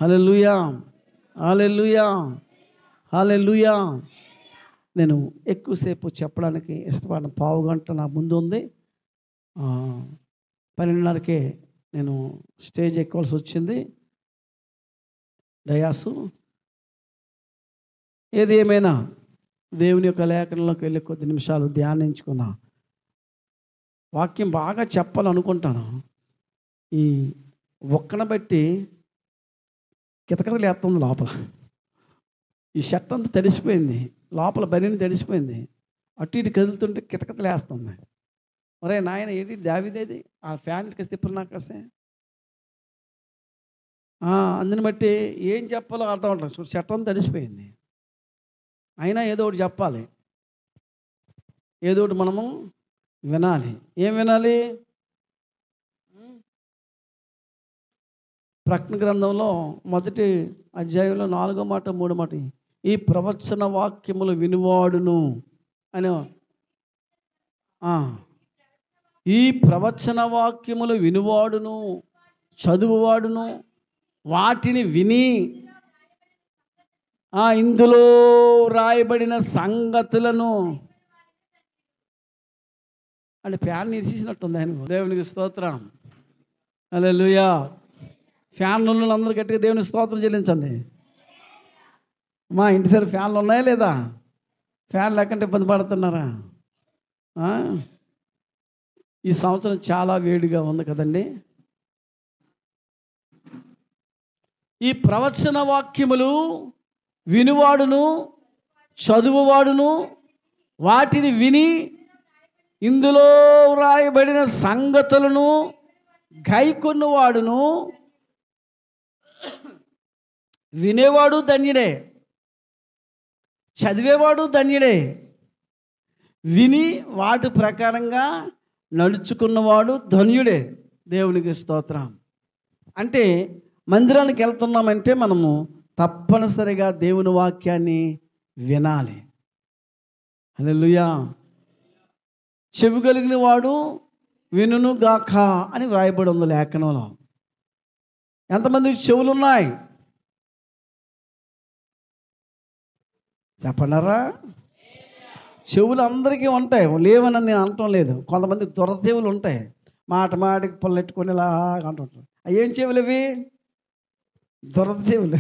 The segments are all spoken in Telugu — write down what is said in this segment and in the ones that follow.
హల్లెలూయా, హల్లెలూయా, హల్లెలూయా. నేను ఎక్కువసేపు చెప్పడానికి ఇష్టపడిన పావుగంట నా ముందు ఉంది. 12:30కే నేను స్టేజ్ ఎక్కవలసి వచ్చింది, డయాసు. ఏది ఏమైనా దేవుని యొక్క లేఖనంలోకి వెళ్ళి కొద్ది నిమిషాలు ధ్యానించుకున్నా. వాక్యం బాగా చెప్పాలనుకుంటాను. ఈ ఒక్కన బట్టి కితకితలు వేస్తుంది లోపల. ఈ షర్ట్ అంతా తడిసిపోయింది, లోపల బనీను తడిసిపోయింది, అటు ఇటు కదులుతుంటే కితకితలు వేస్తుంది. ఒరే నాయన, ఏంటి దావీదేది ఆ ఫ్యాన్ ఇటుక తిప్పలు నాకసే. అందుని బట్టి ఏం చెప్పాలో అర్థం అవట్లేదు. చూడు, షర్ట్ అంతా తడిసిపోయింది, అయినా ఏదో ఒకటి చెప్పాలి, ఏదో ఒకటి మనము వినాలి. ఏం వినాలి? ప్రకటన గ్రంథంలో 1వ అధ్యాయంలో 4వ మాట 3వ మాట, ఈ ప్రవచన వాక్యములు వినువాడును అని. ఈ ప్రవచన వాక్యములు వినువాడును, చదువువాడును, వాటిని విని ఇందులో రాయబడిన సంగతులను అంటే ఫ్యాన్ నిలిచేసినట్టుంది ఆయన. దేవునికి స్తోత్రం, హల్లెలూయా. ఫ్యాన్లు ఉన్న అందరూ గట్టిగా దేవునికి స్తోత్రం చెల్లించండి. మా ఇంటి దగ్గర ఫ్యాన్లు ఉన్నాయా లేదా? ఫ్యాన్ లేకుంటే ఇబ్బంది పడుతున్నారా? ఈ సంవత్సరం చాలా వేడిగా ఉంది కదండి. ఈ ప్రవచన వాక్యములు వినువాడును, చదువువాడును, వాటిని విని ఇందులో వ్రాయబడిన సంగతులను గైకొన్నవాడును. వినేవాడు ధన్యుడే, చదివేవాడు ధన్యుడే, విని వాటి ప్రకారంగా నడుచుకున్నవాడు ధన్యుడే. దేవునికి స్తోత్రం. అంటే మందిరానికి వెళ్తున్నామంటే మనము తప్పనిసరిగా దేవుని వాక్యాన్ని వినాలి. హల్లెలూయా. చెవి కలిగిన వాడు వినును గాక అని వ్రాయబడి ఉంది లేఖనంలో. ఎంతమందికి చెవులు ఉన్నాయి చెప్పండారా? చెవులు అందరికీ ఉంటాయి, లేవని నేను అనటం లేదు. కొంతమంది దొర చెవులు ఉంటాయి, మాట మాటికి పొల్లెట్టుకొని ఇలా అంటుంటారు. ఏం చెవులు అవి? దొరద చెవులు,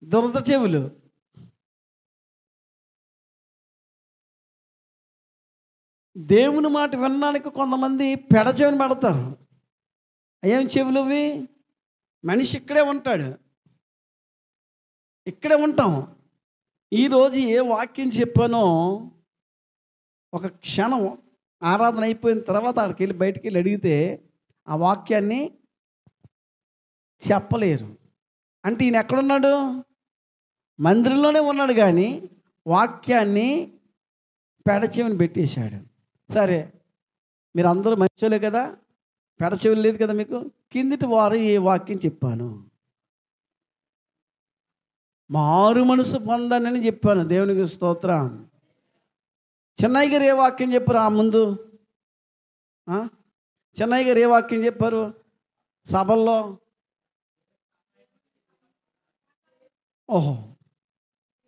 దురద చెవులు. దేవుని మాట వినడానికి కొంతమంది పెడ చెవిని పెడతారు. ఏం చెవులు అవి? మనిషి ఇక్కడే ఉంటాడు, ఇక్కడే ఉంటాం. ఈరోజు ఏ వాక్యం చెప్పానో ఒక క్షణం ఆరాధన అయిపోయిన తర్వాత అక్కడికి వెళ్ళి బయటికి వెళ్ళి అడిగితే ఆ వాక్యాన్ని చెప్పలేరు. అంటే ఈయన ఎక్కడున్నాడు? మందిరంలోనే ఉన్నాడు, కానీ వాక్యాన్ని పెడచెవిని పెట్టేశాడు. సరే, మీరు అందరూ మంచోలే కదా, పెడచెవులు లేదు కదా మీకు. కిందిటి వారు ఏ వాక్యం చెప్పాను? మారు మనసు పొందానని చెప్పాను. దేవునికి స్తోత్రం. చెన్నై గారు ఏ వాక్యం చెప్పారు ఆ ముందు? చెన్నై గారు ఏ వాక్యం చెప్పారు సభల్లో? ఓహో,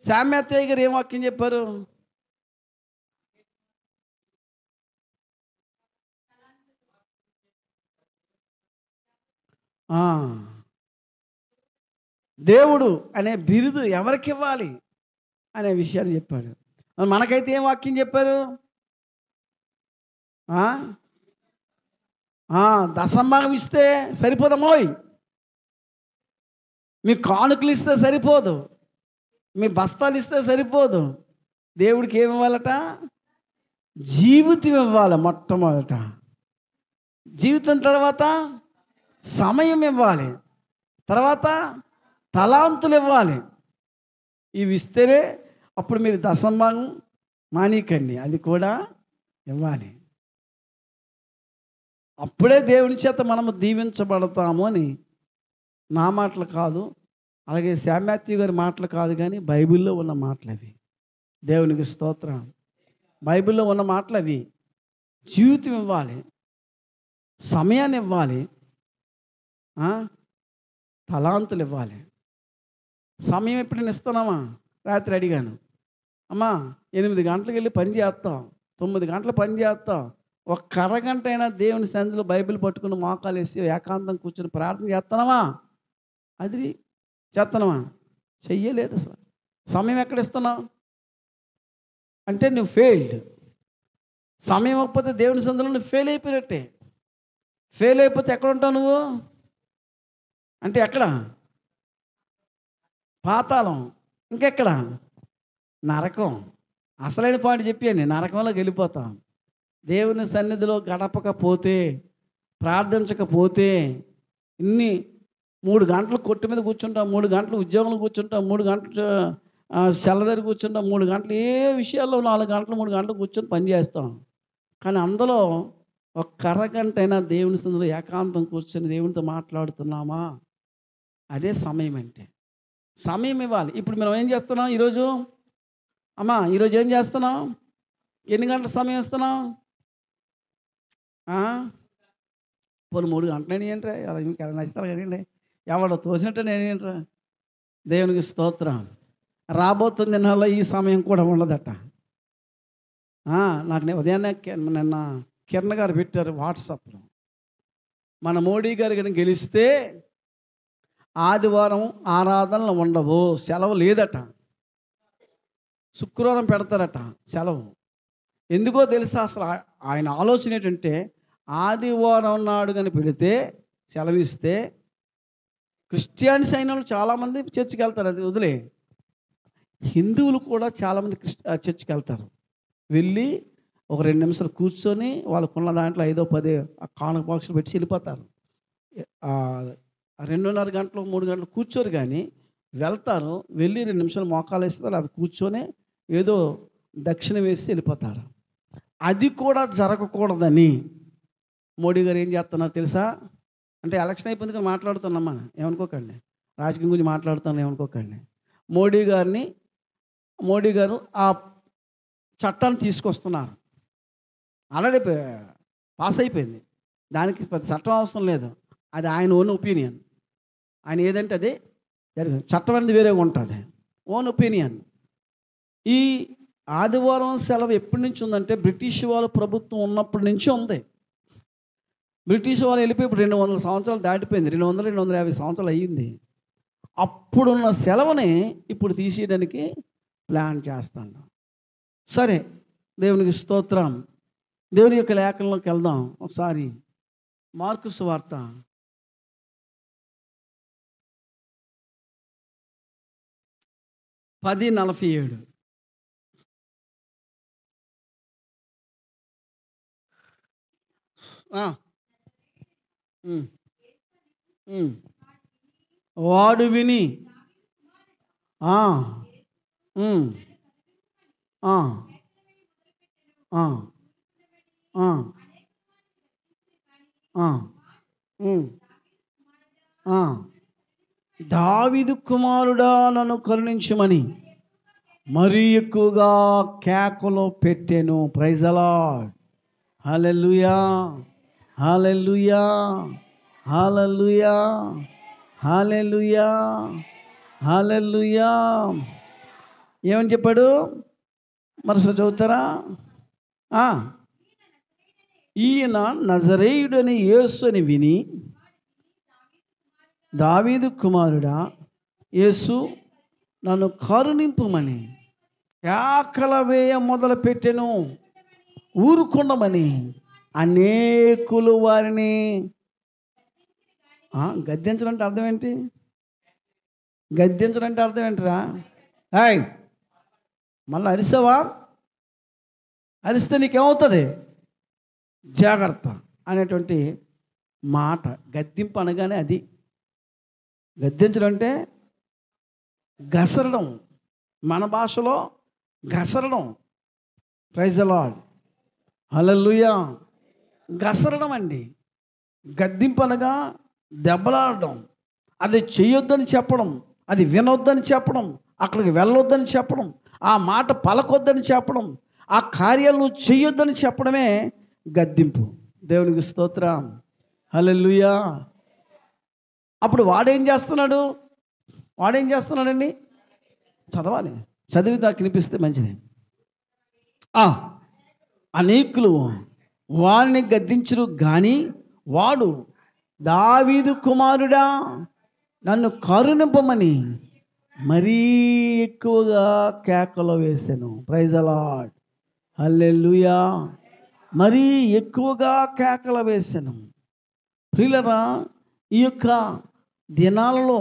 శామ్యత్తయ్య గారు ఏం వాక్యం చెప్పారు? దేవుడు అనే బిరుదు ఎవరికి ఇవ్వాలి అనే విషయాన్ని చెప్పాడు. మనకైతే ఏం వాక్యం చెప్పారు? దశంభాగం ఇస్తే సరిపోదమ్మోయ్, మీ కానుకలు ఇస్తే సరిపోదు, మీ బస్తాలు ఇస్తే సరిపోదు. దేవుడికి ఏమి ఇవ్వాలట? జీవితం ఇవ్వాలి. మొట్టమొదట జీవితం, తర్వాత సమయం ఇవ్వాలి, తర్వాత తలాంతులు ఇవ్వాలి. ఇవి ఇస్తేనే అప్పుడు మీరు దశంభాగం మానీకండి, అది కూడా ఇవ్వాలి. అప్పుడే దేవుని చేత మనము దీవించబడతాము అని నా మాటలు కాదు, అలాగే శామ్యాత్యు గారి మాటలు కాదు, కానీ బైబిల్లో ఉన్న మాటలు అవి. దేవునికి స్తోత్రం. బైబిల్లో ఉన్న మాటలు అవి. జీవితం ఇవ్వాలి, సమయాన్ని ఇవ్వాలి, ఆ? తలాంతులు ఇవ్వాలి. సమయం ఎప్పుడైనా ఇస్తున్నామా? రాత్రి అడిగాను, అమ్మా 8 గంటలకు వెళ్ళి పని చేస్తాం, 9 గంటలు పని చేస్తాం, ఒక్క అరగంట అయినా దేవుని సన్నిధిలో బైబిల్ పట్టుకుని మోకాలు వేసి ఏకాంతం కూర్చొని ప్రార్థన చేస్తున్నామా? అది చేస్తున్నామా? చెయ్యలేదు అసలు. సమయం ఎక్కడ ఇస్తున్నావు అంటే నువ్వు ఫెయిల్డ్. సమయం ఇవ్వకపోతే దేవుని సన్నిధిలో నువ్వు ఫెయిల్ అయిపోయినట్టే. ఫెయిల్ అయిపోతే ఎక్కడ ఉంటావు నువ్వు అంటే? ఎక్కడ? పాతాళం. ఇంకెక్కడ? నరకం. అసలైన పాయింట్ చెప్పాను, నరకంలోకి వెళ్ళిపోతాం. దేవుని సన్నిధిలో గడపకపోతే, ప్రార్థించకపోతే, ఇన్ని 3 గంటలు కొట్టు మీద కూర్చుంటాం, 3 గంటలు ఉద్యోగంలో కూర్చుంటాం, 3 గంటలు సెల దగ్గర కూర్చుంటాం, 3 గంటలు ఏ విషయాల్లో 4 గంటలు 3 గంటలు కూర్చొని పని చేస్తాం. కానీ అందులో ఒక్క అరగంట అయినా దేవుని సన్నిధిలో ఏకాంతం కూర్చొని దేవునితో మాట్లాడుతున్నామా? అదే సమయం అంటే. సమయం ఇవ్వాలి. ఇప్పుడు మనం ఏం చేస్తున్నాం ఈరోజు? అమ్మా ఈరోజు ఏం చేస్తున్నాం? ఎన్ని గంటల సమయం ఇస్తున్నాం? పోనీ 3 గంటలని ఏంట్రా, అలా ఇంకా నచ్చుతారు కదండి, ఎవడో తోసినట్టు నేనేంట్రా. దేవునికి స్తోత్రం. రాబోతుంది నెలలో ఈ సమయం కూడా ఉండదట. నాకు ఉదయాన్నే నిన్న కిరణ్ గారు పెట్టారు వాట్సాప్లో, మన మోడీ గారు కనుక గెలిస్తే ఆదివారం ఆరాధనలు ఉండవు, సెలవు లేదట. శుక్రవారం పెడతారట సెలవు. ఎందుకో తెలుసా? అసలు ఆయన ఆలోచన ఏంటంటే, ఆదివారం నాడు కానీ పెడితే సెలవిస్తే క్రిస్టియన్స్ అయిన వాళ్ళు చాలామంది చర్చికి వెళ్తారు. అది వదిలే, హిందువులు కూడా చాలామంది చర్చికి వెళ్తారు. వెళ్ళి ఒక 2 నిమిషాలు కూర్చొని వాళ్ళకున్న దాంట్లో 5-10 కానుక బాక్సులు పెట్టి వెళ్ళిపోతారు. 2:30 గంటలు 3 గంటలు కూర్చోరు, కానీ వెళ్తారు. వెళ్ళి 2 నిమిషాలు మోకాలు వేస్తారు, అవి కూర్చొని ఏదో దక్షిణ వేసి వెళ్ళిపోతారు. అది కూడా జరగకూడదని మోడీ గారు ఏం చేస్తున్నారు తెలుసా? అంటే ఎలక్షన్ అయిపోయింది కానీ మాట్లాడుతున్నామ్మా, ఏమనుకోకండి, రాజకీయం గురించి మాట్లాడుతాను ఏమనుకోకండి. మోడీ గారు ఆ చట్టాన్ని తీసుకొస్తున్నారు. ఆల్రెడీ పాస్ అయిపోయింది, దానికి పెద్ద చట్టం అవసరం లేదు. అది ఆయన ఓన్ ఒపీనియన్. ఆయన ఏదంటే అదే జరిగింది. చట్టం అనేది వేరేగా ఉంటుంది, ఓన్ ఒపీనియన్. ఈ ఆదివారం సెలవు ఎప్పటి నుంచి ఉందంటే, బ్రిటిష్ వాళ్ళ ప్రభుత్వం ఉన్నప్పటి నుంచి ఉంది. బ్రిటిష్ వాళ్ళు వెళ్ళిపోయి ఇప్పుడు 200 సంవత్సరాలు దాటిపోయింది, 250 సంవత్సరాలు అయ్యింది. అప్పుడున్న సెలవుని ఇప్పుడు తీసేయడానికి ప్లాన్ చేస్తాను. సరే, దేవునికి స్తోత్రం. దేవుని యొక్క లేఖనంలోకి వెళ్దాం ఒకసారి. మార్కు సువార్త 10:47. వాడు విని దావీదు కుమారుడా నన్ను కరుణించమని మరీ ఎక్కువగా కేకలు పెట్టెను. Praise the lord. Hallelujah, hallelujah, hallelujah, hallelujah, hallelujah. ఏమని చెప్పాడు? మరోసారి చదువుతారా? ఈయన నజరేయుడని యేసు అని విని, దావీదు కుమారుడా యేసు నన్ను కరుణింపుమని కేకలు వేయ మొదలు పెట్టెను. ఊరుకుండమని అనేకులు వారిని గద్దించడం అంటే అర్థం ఏంటి? గద్దించడం అంటే అర్థం ఏంటిరా? మళ్ళీ అరిసావా? అరిస్తే నీకేమవుతుంది? జాగ్రత్త అనేటువంటి మాట. గద్దింపు అనగానే అది. గద్దించడం అంటే గసరడం, మన భాషలో గసరడం. ప్రైజ్ ది లార్డ్, హల్లెలూయా. గసరడం అండి. గద్దింపు అనగా దెబ్బలాడడం. అది చెయ్యొద్దని చెప్పడం, అది వినొద్దని చెప్పడం, అక్కడికి వెళ్ళొద్దని చెప్పడం, ఆ మాట పలకొద్దని చెప్పడం, ఆ కార్యాలు నువ్వు చెయ్యొద్దని చెప్పడమే గద్దింపు. దేవునికి స్తోత్రం, హల్లెలూయా. అప్పుడు వాడేం చేస్తున్నాడండి? చదవాలి. చదివి నాకు వినిపిస్తే మంచిది. ఆ, అనేకులు వారిని గద్దించరు కానీ వాడు, దావీదు కుమారుడా నన్ను కరుణింపమని మరీ ఎక్కువగా కేకలు వేసెను. ప్రైజ్ ద లార్డ్, హల్లెలూయా. మరీ ఎక్కువగా కేకలు వేసెను. ప్రియులరా, ఈ యొక్క దినాలలో,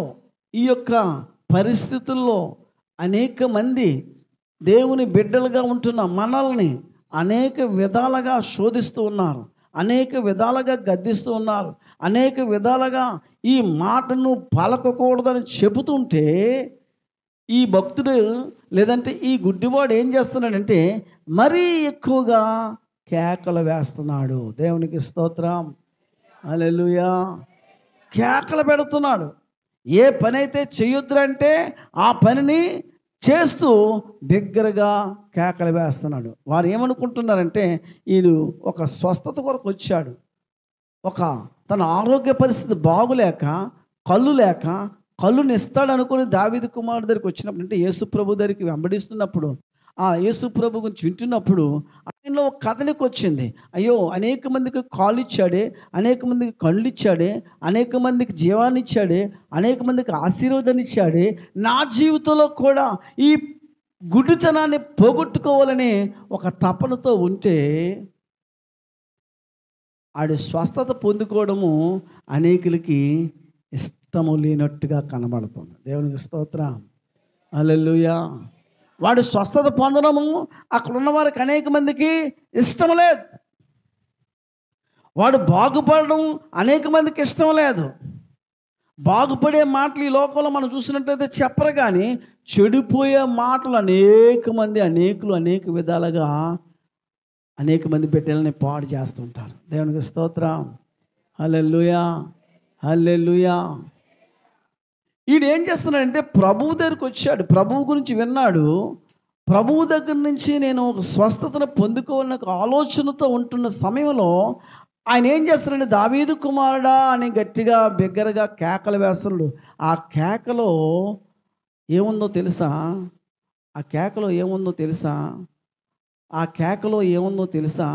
ఈ యొక్క పరిస్థితుల్లో అనేక మంది దేవుని బిడ్డలుగా ఉంటున్న మనల్ని అనేక విధాలుగా శోధిస్తూ ఉన్నారు, అనేక విధాలుగా గద్దిస్తూ ఉన్నారు, అనేక విధాలుగా ఈ మాటను పలకకూడదని చెబుతుంటే ఈ భక్తుడు లేదంటే ఈ గుడ్డివాడు ఏం చేస్తున్నాడంటే మరీ ఎక్కువగా కేకలు వేస్తున్నాడు. దేవునికి స్తోత్రం, హల్లెలూయా. కేకలు పెడుతున్నాడు. ఏ పని అయితే చేయొద్దురంటే ఆ పనిని చేస్తూ బిగ్గరగా కేకలు వేస్తున్నాడు. వారు ఏమనుకుంటున్నారంటే వీడు ఒక స్వస్థత కొరకు వచ్చాడు, ఒక తన ఆరోగ్య పరిస్థితి బాగులేక కళ్ళు లేక కళ్ళుని ఇస్తాడు అనుకుని దావీదు కుమారుడు దగ్గరికి వచ్చినప్పుడు, అంటే యేసు ప్రభు దగ్గరికి వెంబడిస్తున్నప్పుడు, ఆ యేసు ప్రభు గురించి వింటున్నప్పుడు ఆయనలో ఒక కదలిక వచ్చింది. అయ్యో, అనేక మందికి కాళ్ళు ఇచ్చాడే, అనేక మందికి కళ్ళు ఇచ్చాడే, అనేక మందికి జీవాన్ని ఇచ్చాడే, అనేక మందికి ఆశీర్వాదాన్ని ఇచ్చాడే, నా జీవితంలో కూడా ఈ గుడ్డితనాన్ని పోగొట్టుకోవాలని ఒక తపనతో ఉంటే ఆడి స్వస్థత పొందుకోవడము అనేకులకి ఇష్టము లేనట్టుగా కనబడుతుంది. దేవునికి స్తోత్రం, హల్లెలూయా. వాడు స్వస్థత పొందడము అక్కడ ఉన్న వారికి అనేక మందికి ఇష్టం లేదు. వాడు బాగుపడడం అనేక మందికి ఇష్టం లేదు. బాగుపడే మాటలు ఈ లోకంలో మనం చూసినట్లయితే చెప్పరు, కానీ చెడిపోయే మాటలు అనేక విధాలుగా అనేక మంది బిడ్డలని పాడు చేస్తుంటారు. దేవునికి స్తోత్రం, హల్లెలూయా, హల్లెలూయా. ఈడు ఏం చేస్తున్నాడంటే ప్రభువు దగ్గరికి వచ్చాడు, ప్రభువు గురించి విన్నాడు. ప్రభువు దగ్గర నుంచి నేను ఒక స్వస్థతను పొందుకోవాలని ఒక ఆలోచనతో ఉంటున్న సమయంలో ఆయన ఏం చేస్తున్నాడు? దావీదు కుమారుడా అని గట్టిగా బిగ్గరగా కేకలు వేస్తున్నాడు. ఆ కేకలో ఏముందో తెలుసా? ఆ కేకలో ఏముందో తెలుసా? ఆ కేకలో ఏముందో తెలుసా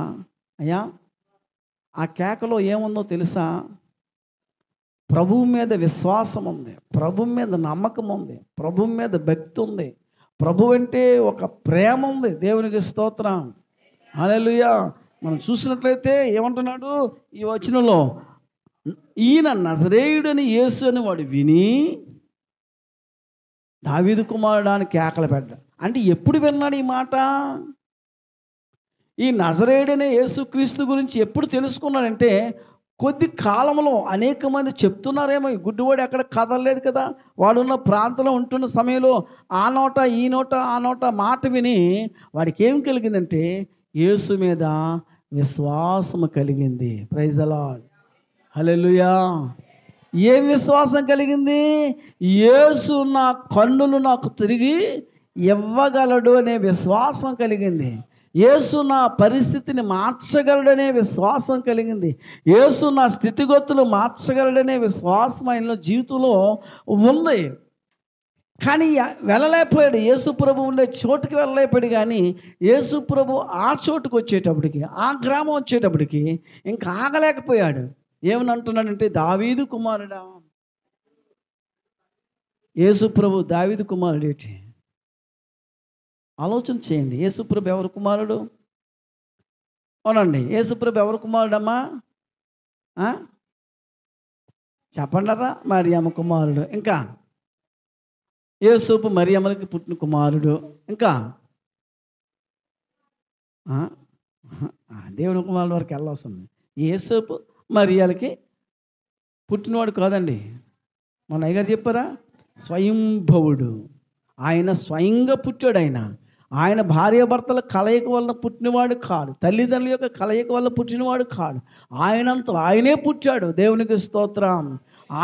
అయ్యా? ఆ కేకలో ఏముందో తెలుసా? ప్రభువు మీద విశ్వాసం ఉంది, ప్రభువు మీద నమ్మకం ఉంది, ప్రభువు మీద భక్తి ఉంది, ప్రభు అంటే ఒక ప్రేమ ఉంది. దేవునికి స్తోత్రం, హల్లెలూయా. మనం చూసినట్లయితే ఏమంటున్నాడు ఈ వచనంలో? ఈయన నజరేయుడని యేసు అని వాడు విని దావీదు కుమారుడా అని కేకలు పెట్టాడు. అంటే ఎప్పుడు విన్నాడు ఈ మాట? ఈ నజరేయుడనే యేసుక్రీస్తు గురించి ఎప్పుడు తెలుసుకున్నాడంటే కొద్ది కాలంలో అనేక మంది చెప్తున్నారేమో. ఈ గుడ్డివాడు ఎక్కడ కదలలేదు కదా, వాడున్న ప్రాంతంలో ఉంటున్న సమయంలో ఆ నోట ఈ నోట ఆ నోట మాట విని వాడికి ఏం కలిగిందంటే యేసు మీద విశ్వాసము కలిగింది. ప్రైజ్ ది లార్డ్, హల్లెలూయా. ఏం విశ్వాసం కలిగింది? యేసు నా కన్నులు నాకు తిరిగి ఇవ్వగలడు అనే విశ్వాసం కలిగింది. యేసు నా పరిస్థితిని మార్చగలడనే విశ్వాసం కలిగింది. యేసు నా స్థితిగతులు మార్చగలడనే విశ్వాసం ఆయనలో జీవితంలో ఉంది. కానీ వెళ్ళలేకపోయాడు, యేసు ప్రభు ఉండే చోటుకి వెళ్ళలేకపోయాడు. కానీ యేసు ప్రభు ఆ చోటుకు వచ్చేటప్పటికి, ఆ గ్రామం వచ్చేటప్పటికి ఇంకా ఆగలేకపోయాడు. ఏమని అంటున్నాడంటే దావీదు కుమారుడా. యేసు ప్రభు దావీదు కుమారుడు ఏంటి? ఆలోచన చేయండి. యేసుప్రభు ఎవరు కుమారుడు? అవునండి, యేసుప్రభు ఎవరు కుమారుడమ్మా? చెప్పండరా? మరియమ్మ కుమారుడు. ఇంకా యేసుపు మరియమ్మలకి పుట్టిన కుమారుడు. ఇంకా దేవుని కుమారుడు వరకు వెళ్ళవస్తుంది. యేసుపు మరియలకి పుట్టినవాడు కాదండి. మన అయ్యగారు చెప్పారా? స్వయంభవుడు. ఆయన స్వయంగా పుట్టాడు. ఆయన భార్యాభర్తల కలయిక వల్ల పుట్టినవాడు కాడు, తల్లిదండ్రుల యొక్క కలయిక వల్ల పుట్టినవాడు కాడు. ఆయనంతలో ఆయనే పుట్టాడు. దేవునికి స్తోత్రం.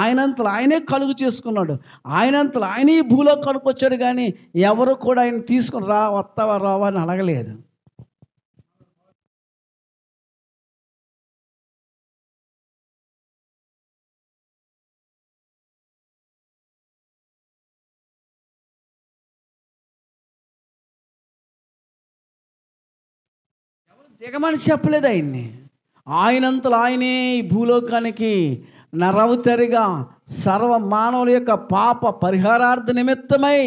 ఆయనంతలో ఆయనే కలుగు చేసుకున్నాడు. ఆయనంతలో ఆయనే ఈ భూలో కనుకొచ్చాడు. కానీ ఎవరు కూడా ఆయన తీసుకుని వస్తావా రావా అని అడగలేదు. దిగమని చెప్పలేదు ఆయన్ని. ఆయనంతలో ఆయనే ఈ భూలోకానికి నరవతరిగా సర్వ మానవుల యొక్క పాప పరిహారార్థ నిమిత్తమై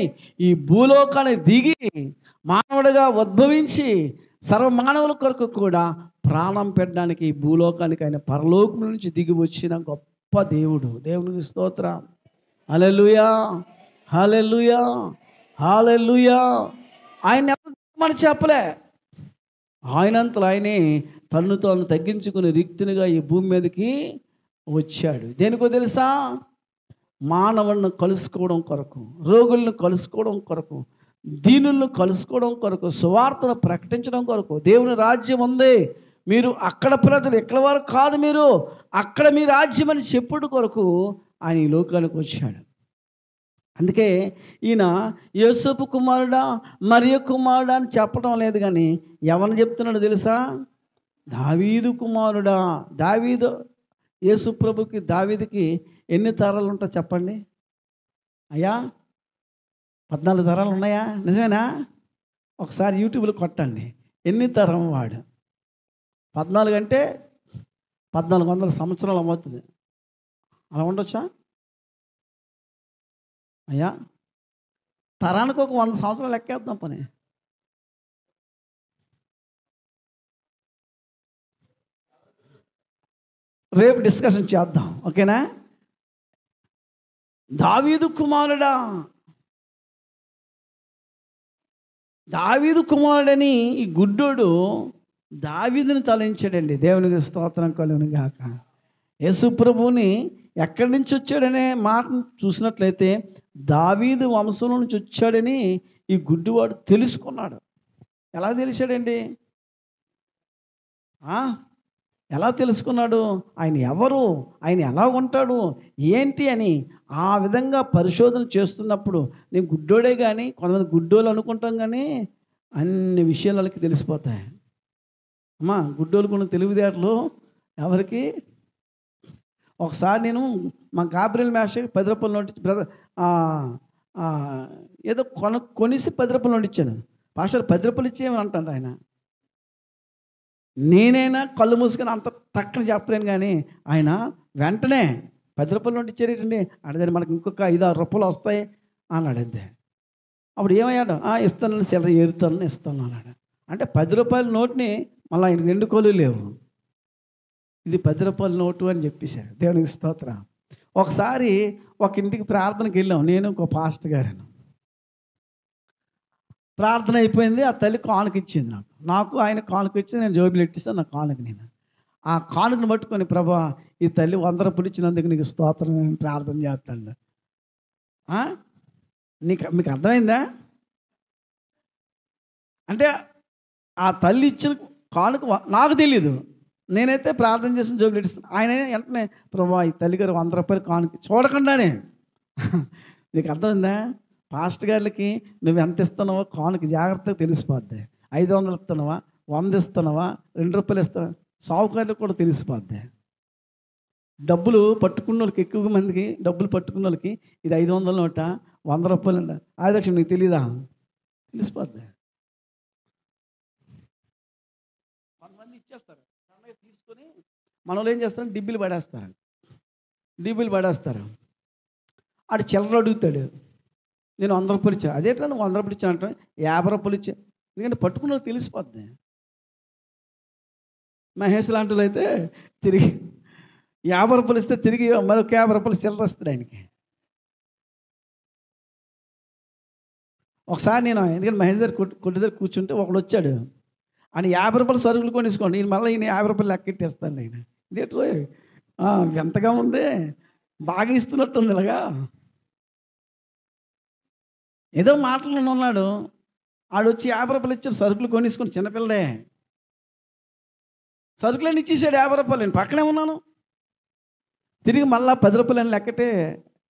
ఈ భూలోకానికి దిగి మానవుడిగా ఉద్భవించి సర్వ మానవుల కొరకు కూడా ప్రాణం పెట్టడానికి ఈ భూలోకానికి ఆయన పరలోకం నుంచి దిగి వచ్చిన గొప్ప దేవుడు. దేవునికి స్తోత్రం. హల్లెలూయా, హల్లెలూయా, హల్లెలూయా. ఆయన ఎవరు మనం చెప్పలే. ఆయనంతలో ఆయనే తన్ను తాను తగ్గించుకుని రిక్తునిగా ఈ భూమి మీదకి వచ్చాడు. దేనికో తెలుసా? మానవులను కలుసుకోవడం కొరకు, రోగులను కలుసుకోవడం కొరకు, దీనులను కలుసుకోవడం కొరకు, సువార్తను ప్రకటించడం కొరకు. దేవుని రాజ్యం ఉంది, మీరు అక్కడ ప్రజలు, ఎక్కడ వారు కాదు, మీరు అక్కడ మీ రాజ్యం అని చెప్పుడు కొరకు ఆయన ఈ లోకానికి వచ్చాడు. అందుకే ఈయన యోసేపు కుమారుడా మరియ కుమారుడా అని చెప్పడం లేదు, కానీ ఎవరిని చెప్తున్నాడు తెలుసా? దావీదు కుమారుడా. దావీదు, యేసు ప్రభుకి దావీదుకి ఎన్ని తరాలు ఉంటాయి చెప్పండి అయ్యా? 14 తరాలు ఉన్నాయా? నిజమేనా? ఒకసారి యూట్యూబ్లో కొట్టండి, ఎన్ని తరం వాడు. 14 అంటే 1400 సంవత్సరాలు అవుతుంది. అలా ఉండొచ్చా అయ్యా? తరానికి ఒక 100 సంవత్సరాలు లెక్కేద్దాం పని. రేపు డిస్కషన్ చేద్దాం, ఓకేనా? దావీదు కుమారుడా, దావీదు కుమారుడని ఈ గుడ్డోడు దావీదుని తలంచాడండి. దేవునికి స్తోత్రం కలుగును గాక. యేసు ప్రభువుని ఎక్కడి నుంచి వచ్చాడనే మాటను చూసినట్లయితే దావీదు వంశంలో నుంచి వచ్చాడని ఈ గుడ్డివాడు తెలుసుకున్నాడు. ఎలా తెలిసాడండి? ఎలా తెలుసుకున్నాడు? ఆయన ఎవరు, ఆయన ఎలా ఉంటాడు, ఏంటి అని ఆ విధంగా పరిశోధన చేస్తున్నప్పుడు, నేను గుడ్డోడే కానీ కొంతమంది గుడ్డోళ్ళు అనుకుంటాం, కానీ అన్ని విషయాలు వాళ్ళకి తెలిసిపోతాయి. అమ్మా, గుడ్డోళ్ళకు ఉన్న తెలివితేటలు ఎవరికి? ఒకసారి నేను మా గాబ్రియల్ మాస్టర్కి 10 రూపాయలు నోట్ బ్రదర్ ఏదో కొనిసి 10 రూపాయలు నోట్ ఇచ్చాను. పాస్టర్ 10 రూపాయలు ఇచ్చేయమని అంటాను ఆయన. నేనైనా కళ్ళు మూసుకొని అంత టక్కన చెప్పలేను, కానీ ఆయన వెంటనే 10 రూపాయలు నోట్ ఇచ్చారేటండి. అడిగారు, మనకి ఇంకొక 5-6 రూపాయలు వస్తాయి అన్నాడు. అంతే. అప్పుడు ఏమయ్యాడు? ఇస్తాను, చిల్లర ఏరుతాను, ఇస్తాను అన్నాడు. అంటే 10 రూపాయల నోట్ని మళ్ళీ ఆయనకు 2 కోళ్ళు లేవు, ఇది 10 రూపాయల నోటు అని చెప్పేశారు. దేవునికి స్తోత్రం. ఒకసారి ఒక ఇంటికి ప్రార్థనకి వెళ్ళాం, నేను ఒక పాస్టర్ గారు. ప్రార్థన అయిపోయింది, ఆ తల్లి కానుక ఇచ్చింది నాకు ఆయన కానుక ఇచ్చి నేను జోబులు ఎట్టిస్తాను. నా కానుక నేను ఆ కానుకను పట్టుకొని, ప్రభా ఈ తల్లి 100 రూపాయలు ఇచ్చినందుకు నీకు స్తోత్రం, నేను ప్రార్థన చేస్తాను. మీకు అర్థమైందా? అంటే ఆ తల్లి ఇచ్చిన కానుక నాకు తెలీదు, నేనైతే ప్రార్థన చేసిన జోబులు ఎట్టిస్తాను. ఆయన వెంటనే, ప్రభా ఈ తల్లి గారు 100 రూపాయలు కానుక చూడకుండానే. నీకు అర్థమైందా? పాస్టర్ గారికి నువ్వు ఎంత ఇస్తున్నావో కానుక జాగ్రత్తగా తెలిసిపోద్ది. 500 ఇస్తున్నావా, 100 ఇస్తున్నావా, 2 రూపాయలు ఇస్తావా, సావుకారులకు కూడా తెలిసిపోద్ది. డబ్బులు పట్టుకున్న వాళ్ళకి, ఎక్కువ మందికి డబ్బులు పట్టుకున్న వాళ్ళకి ఇది 500 నోట, 100 రూపాయలు అంట. ఆదక్ష నీకు తెలీదా? తెలిసిపోద్ది. కొంతమంది ఇచ్చేస్తారు, తీసుకొని మన వాళ్ళు ఏం చేస్తారు, డిబ్బీలు పడేస్తారు. ఆడు చిల్లర అడుగుతాడు, నేను 100 రూపాయలు ఇచ్చాను. అదేంటా నువ్వు 100 రూపాయలు ఇచ్చాను అంటే 50 రూపాయలు ఇచ్చా. ఎందుకంటే పట్టుకున్న తెలిసిపోద్ది. మహేష్ లాంటి వాళ్ళు అయితే తిరిగి 50 రూపాయలు ఇస్తే తిరిగి మరొక 50 రూపాయలు చిల్లర వస్తుంది ఆయనకి. ఒకసారి నేను, ఎందుకంటే మహేష్ దగ్గర కొట్టు దగ్గర కూర్చుంటే ఒకడు వచ్చాడు, ఆయన 50 రూపాయలు సరుకులు కొనేసుకోండి, ఈయన మళ్ళీ ఈయన 50 రూపాయలు లెక్కెట్టేస్తాను. ఆయన ఇదేంటో ఎంతగా ఉంది, బాగా ఇస్తున్నట్టుంది. ఇలాగా ఏదో మాటలు ఉన్నాడు. ఆడు వచ్చి 50 రూపాయలు ఇచ్చాడు, సరుకులు కొనేసుకొని, చిన్నపిల్లడే సరుకులన్నీ ఇచ్చేసాడు 50 రూపాయలు. నేను పక్కనే ఉన్నాను. తిరిగి మళ్ళీ 10 రూపాయలు అని లెక్కటే,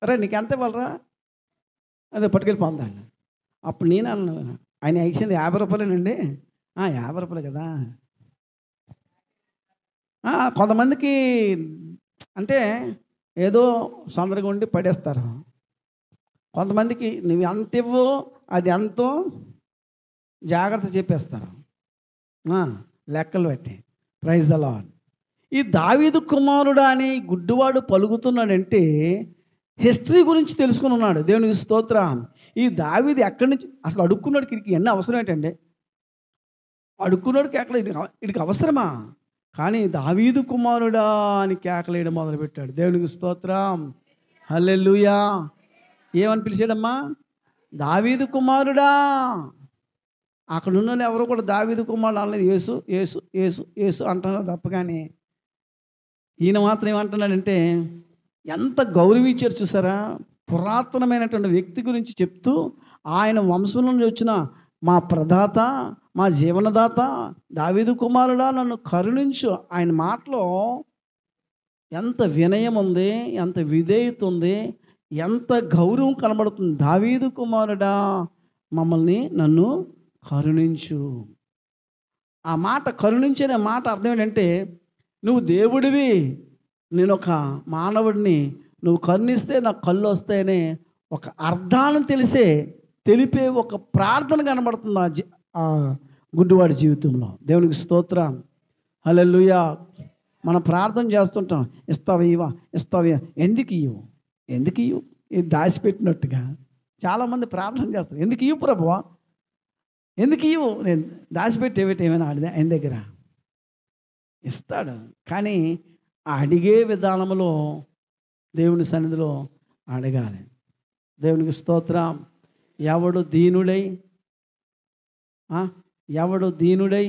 అరే నీకు ఎంత ఇవ్వాలరా, అదే పట్టుకెళ్ళిపోందాన్ని. అప్పుడు నేను అన్నాను, ఆయన ఇచ్చింది 50 రూపాయలేనండి. 50 రూపాయలు కదా. కొంతమందికి అంటే ఏదో సొందరగా ఉండి పడేస్తారు. కొంతమందికి నువ్వు ఎంత ఇవ్వు అది ఎంతో జాగ్రత్త చెప్పేస్తారు. లెక్కలు పెట్టి. Praise the lord. ఈ దావీదు కుమారుడా అని గుడ్డివాడు పలుకుతున్నాడంటే హిస్టరీ గురించి తెలుసుకుని ఉన్నాడు. దేవునికి స్తోత్రం. ఈ దావీదు ఎక్కడి నుంచి అసలు అడుక్కున్నాడికి ఇవన్నీ అవసరం ఏంటండి? అడుక్కున్నాడికి ఎక్కడ వీడికి అవసరమా? కానీ దావీదు కుమారుడా అని కేకలేయడం మొదలుపెట్టాడు. దేవునికి స్తోత్రం. హల్లెలూయా. ఏమని పిలిచాడమ్మా? దావీదు కుమారుడా. అక్కడ ఉన్న ఎవరు కూడా దావీదు కుమారుడు అనలేదు. యేసు యేసు యేసు యేసు అంటున్నారు తప్ప. కానీ ఈయన మాత్రం ఏమంటున్నాడంటే ఎంత గౌరవించారు చూసారా? పురాతనమైనటువంటి వ్యక్తి గురించి చెప్తూ ఆయన వంశం నుంచి వచ్చిన మా ప్రదాత, మా జీవనదాత, దావీదు కుమారుడా నన్ను కరుణించు. ఆయన మాటలో ఎంత వినయం ఉంది, ఎంత విధేయత ఉంది, ఎంత గౌరవం కనబడుతుంది. దావీదు కుమారుడా నన్ను కరుణించు. ఆ మాట కరుణించనే మాట అర్థం ఏంటంటే నువ్వు దేవుడివి, నేను ఒక మానవుడిని, నువ్వు కరుణిస్తే నాకు కళ్ళు వస్తాయనే ఒక అర్థాన్ని తెలిపే ఒక ప్రార్థన కనబడుతుంది ఆ గుడ్డివాడి జీవితంలో. దేవునికి స్తోత్రం. హల్లెలూయా. మనం ప్రార్థన చేస్తుంటాం, ఇస్తావా ఇస్తావా, ఎందుకు ఇవ్వు ఇది దాచిపెట్టినట్టుగా చాలామంది ప్రార్థన చేస్తారు. ఎందుకు ఇవ్వు ప్రభువా, ఎందుకు ఇవ్వు, నేను దాచిపెట్టేవేటేమైనా ఆయన దగ్గర ఇస్తాడు. కానీ అడిగే విధానంలో దేవుని సన్నిధిలో అడగాలి. దేవునికి స్తోత్రం. ఎవడు దీనుడై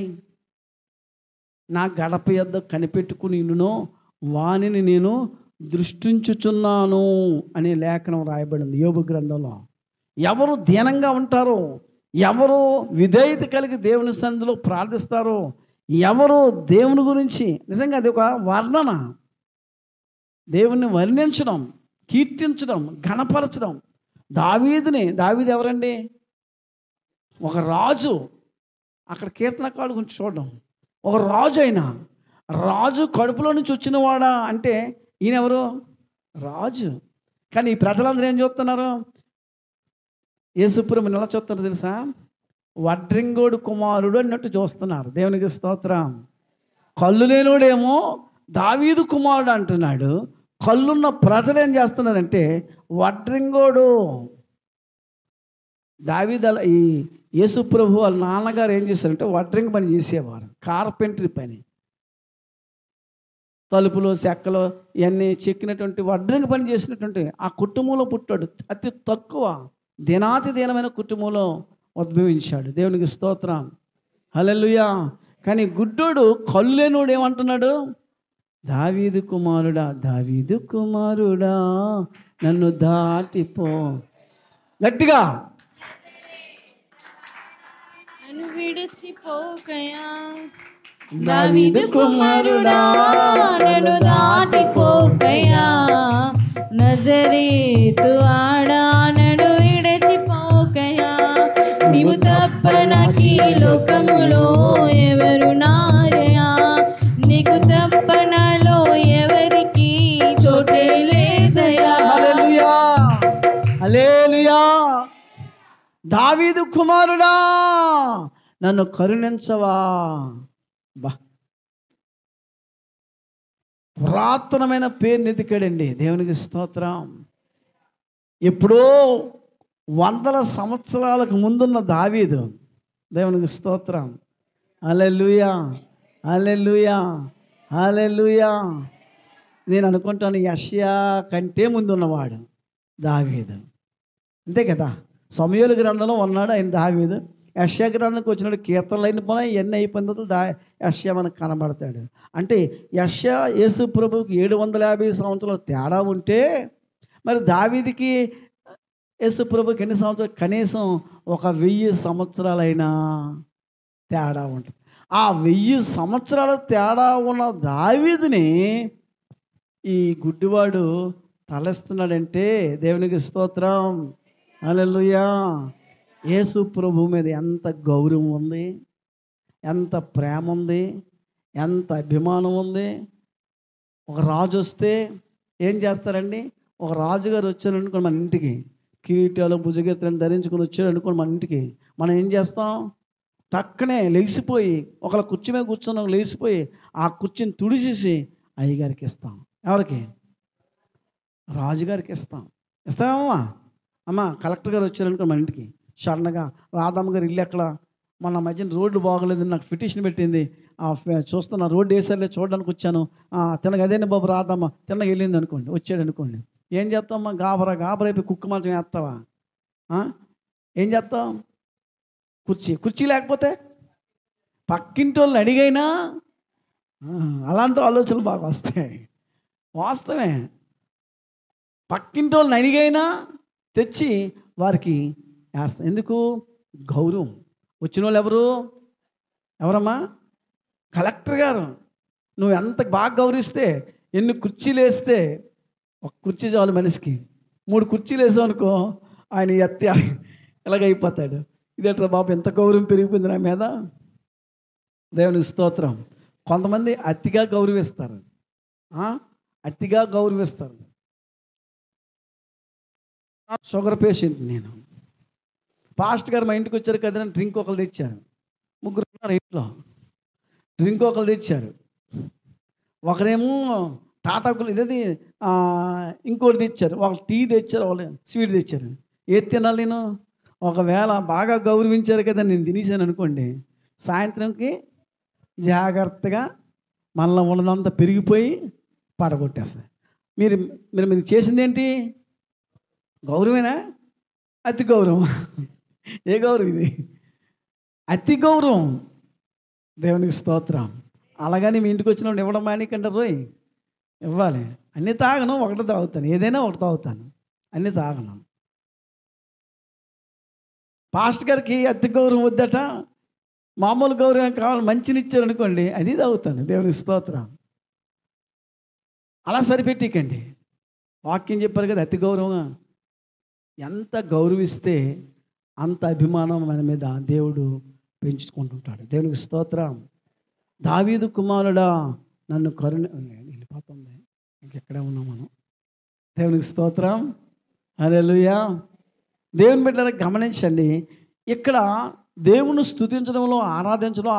నా గడప యొద్ద కనిపెట్టుకునినో వానిని నేను దృష్టించుచున్నాను అనే లేఖనం రాయబడింది యోబు గ్రంథంలో. ఎవరు దీనంగా ఉంటారో, ఎవరు విధేయత కలిగి దేవుని సన్నిధిలో ప్రార్థిస్తారో, ఎవరు దేవుని గురించి నిజంగా అది ఒక వర్ణన, దేవుణ్ణి వర్ణించడం, కీర్తించడం, ఘనపరచడం. దావీదు ఎవరండి? ఒక రాజు. అక్కడ కీర్తనకారుడు గురించి చూడడం. ఒక రాజు అయినా రాజు కడుపులో నుంచి వచ్చినవాడా అంటే ఈయన ఎవరు? రాజు. కానీ ఈ ప్రజలందరూ ఏం చూస్తున్నారు? యేసుప్రభుని ఎలా చూస్తున్నారు తెలుసా? వడ్రింగోడు కుమారుడు అన్నట్టు చూస్తున్నారు. దేవునికి స్తోత్రం. కళ్ళు లేనోడేమో దావీదు కుమారుడు అంటున్నాడు. కళ్ళున్న ప్రజలు ఏం చేస్తున్నారంటే వడ్రింగోడు. ఈ యేసుప్రభు వాళ్ళ నాన్నగారు ఏం చేశారంటే వడ్రింగ్ పని చేసేవారు, కార్పెంటరీ పని. తలుపులు చెక్కలు ఇవన్నీ చెక్కినటువంటి వడ్రింగ్ పని చేసినటువంటి ఆ కుటుంబంలో పుట్టాడు. అతి తక్కువ దినాతి దీనమైన కుటుంబంలో ఉద్భవించాడు. దేవునికి స్తోత్రం. హల్లెలూయా. కానీ గుడ్డోడు కళ్ళు లేనోడు ఏమంటున్నాడు? దావీదు కుమారుడా నన్ను దాటిపో. గట్టిగా విడిచిపోకయా, దావీదు కుమారుడా నన్ను దాటిపోకయా, నజరేతు ఆడా నన్ను విడిచిపోకయా, నీవు తప్ప నాకీ లోకములో ఎవరు నారయా, నీకు తప్ప నాలో ఎవరికి చోటే లేదయా. హల్లెలూయా, హల్లెలూయా. దావీదు కుమారుడా నన్ను కరుణించవా. బా, పురాతనమైన పేరుని ఎతికాడండి. దేవునికి స్తోత్రం. ఎప్పుడో 100 సంవత్సరాలకు ముందున్న దావీదు. దేవునికి స్తోత్రం. హల్లెలూయా, హల్లెలూయా, హల్లెలూయా. నేను అనుకుంటాను యెషయా కంటే ముందున్నవాడు దావీదు. అంతే కదా. సమూయేలు గ్రంథంలో ఉన్నాడు ఆయన దావీదు. యెషయా గ్రంథంకి వచ్చినాడు, కీర్తనలు అయిపోయినా ఇవన్నీ అయిపోయిన తర్వాత యెషయా మనకు కనబడతాడు. అంటే యెషయా యేసు ప్రభువుకి 750 సంవత్సరాలు తేడా ఉంటే మరి దావీదుకి యేసు ప్రభువుకి ఎన్ని సంవత్సరాలు? కనీసం ఒక 1000 సంవత్సరాలైనా తేడా ఉంటుంది. ఆ 1000 సంవత్సరాల తేడా ఉన్న దావీదుని ఈ గుడ్డివాడు తలస్తున్నాడంటే దేవునికి స్తోత్రం. హల్లెలూయా. యేసు ప్రభు మీద ఎంత గౌరవం ఉంది, ఎంత ప్రేమ ఉంది, ఎంత అభిమానం ఉంది. ఒక రాజు వస్తే ఏం చేస్తారండి? ఒక రాజుగారు వచ్చారనుకోండి మన ఇంటికి, కిరీటాలు భుజగెత్తులను ధరించుకొని వచ్చాడు అనుకోండి మన ఇంటికి, మనం ఏం చేస్తాం? టక్కనే లెగిసిపోయి ఒకళ్ళ కుర్చీ మీద కూర్చున్న లేచిపోయి ఆ కుర్చీని తుడిచేసి అయ్యగారికి ఇస్తాం. ఎవరికి? రాజుగారికి ఇస్తాం. ఇస్తామమ్మా. అమ్మ కలెక్టర్ గారు వచ్చారనుకో మన ఇంటికి, సడన్గా రాధమ్మ గారు ఇల్లు ఎక్కడ, మొన్న మధ్యన రోడ్డు బాగోలేదని నాకు పిటిషన్ పెట్టింది, చూస్తున్నా రోడ్డు వేసారులే చూడడానికి వచ్చాను, తినగా అదేనా బాబు రాధమ్మ తిన్నగా వెళ్ళింది అనుకోండి, వచ్చాడు అనుకోండి, ఏం చేస్తావమ్మా? గాబరైపోయి కుక్క మంచం వేస్తావా? ఏం చేస్తావు? కుర్చీ లేకపోతే పక్కింటి వాళ్ళని అడిగైనా అలాంటి ఆలోచనలు బాగా వస్తాయి. వాస్తవమే. పక్కింటి వాళ్ళని అడిగైనా తెచ్చి వారికి వేస్తాం. ఎందుకు? గౌరవం. వచ్చిన వాళ్ళు ఎవరమ్మా? కలెక్టర్ గారు. నువ్వు ఎంత బాగా గౌరవిస్తే, ఎన్ని కుర్చీలు వేస్తే, ఒక కుర్చీ చాలు మనిషికి, 3 కుర్చీలు వేసావు అనుకో ఆయన ఎత్తి ఎలాగైపోతాడు. ఇదేట్రా బాబు ఎంత గౌరవం పెరిగిపోయింది నా మీద. దేవునికి స్తోత్రం. కొంతమంది అతిగా గౌరవిస్తారు. అతిగా గౌరవిస్తారు. షుగర్ పేషెంట్ నేను. పాస్ట్ గారు మా ఇంటికి వచ్చారు కదా, డ్రింక్ ఒకరు తెచ్చారు. 3 ఉన్నారు ఇంట్లో. డ్రింక్ ఒకరు తెచ్చారు. ఒకరేమో టాటాకులు ఇదేది ఇంకోటి తెచ్చారు. వాళ్ళు టీ తెచ్చారు, వాళ్ళు స్వీట్ తెచ్చారు. ఏది తినాలి నేను? ఒకవేళ బాగా గౌరవించారు కదా, నేను తినేసాను అనుకోండి, సాయంత్రంకి జాగ్రత్తగా మళ్ళీ ఉన్నదంతా పెరిగిపోయి పడగొట్టేస్తాయి. మీరు మీరు మీరు చేసింది ఏంటి? గౌరవేనా? అతి గౌరవం. ఏ గౌరవం ఇది? అతి గౌరవం. దేవునికి స్తోత్రం. అలాగని మీ ఇంటికి వచ్చినప్పుడు ఇవ్వడం మానేకంటారు. రోయ్ ఇవ్వాలి. అన్నీ తాగను, ఒకటి తాగుతాను. ఏదైనా ఒకటి తాగుతాను, అన్నీ తాగను. పాస్ట్ గారికి అతి గౌరవం వద్దట, మామూలు గౌరవం కావాలి. మంచిని ఇచ్చారనుకోండి, అది తాగుతాను. దేవునికి స్తోత్రం. అలా సరిపెట్టికండి. వాక్యం చెప్పారు కదా, అతి గౌరవం. ఎంత గౌరవిస్తే అంత అభిమానం మన మీద దేవుడు పెంచుకుంటుంటాడు. దేవునికి స్తోత్రం. దావీదు కుమారుడా నన్ను వెళ్ళిపోతుంది, ఇంకెక్కడే ఉన్నాం మనం. దేవునికి స్తోత్రం. హల్లెలూయా. దేవుని బిడ్డలకు గమనించండి, ఇక్కడ దేవుని స్తుతించడంలో, ఆరాధించడం,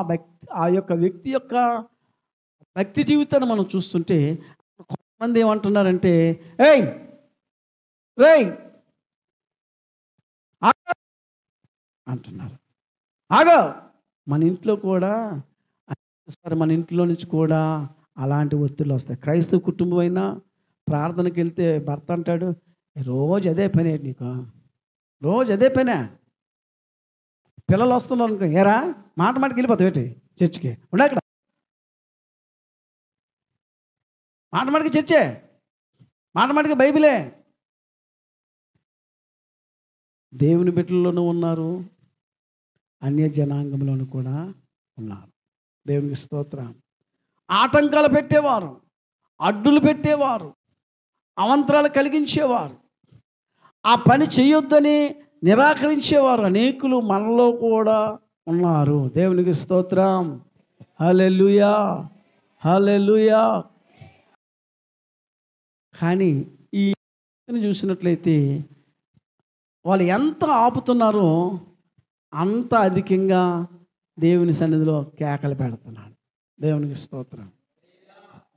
ఆ యొక్క వ్యక్తి యొక్క భక్తి జీవితాన్ని మనం చూస్తుంటే కొంతమంది ఏమంటున్నారంటే, ఏయ్ రేయ్ అంటున్నారు. ఆగో. మన ఇంట్లో కూడా మన ఇంట్లో నుంచి కూడా అలాంటి ఒత్తిళ్ళు వస్తాయి. క్రైస్తవ కుటుంబం అయినా ప్రార్థనకి వెళ్తే భర్త అంటాడు, రోజు అదే పనే నీకు, రోజు అదే పనే. పిల్లలు వస్తున్నారు అనుకో, ఏరా మాటకి వెళ్ళిపోతావు ఏంటి చర్చికి? ఉండ అక్కడ మాటకి చర్చే, మాటకి బైబిలే. దేవుని బిడ్డల్లోనూ ఉన్నారు, అన్య జనాంగంలోనూ కూడా ఉన్నారు. దేవునికి స్తోత్రం. ఆటంకాలు పెట్టేవారు, అడ్డులు పెట్టేవారు, అవంతరాలు కలిగించేవారు, ఆ పని చేయొద్దని నిరాకరించేవారు అనేకులు మనలో కూడా ఉన్నారు. దేవునికి స్తోత్రం. హల్లెలూయా, హల్లెలూయా. కానీ ఈ చూసినట్లయితే వాళ్ళు ఎంత ఆపుతున్నారో అంత అధికంగా దేవుని సన్నిధిలో కేకలు పెడుతున్నాడు. దేవునికి స్తోత్రం.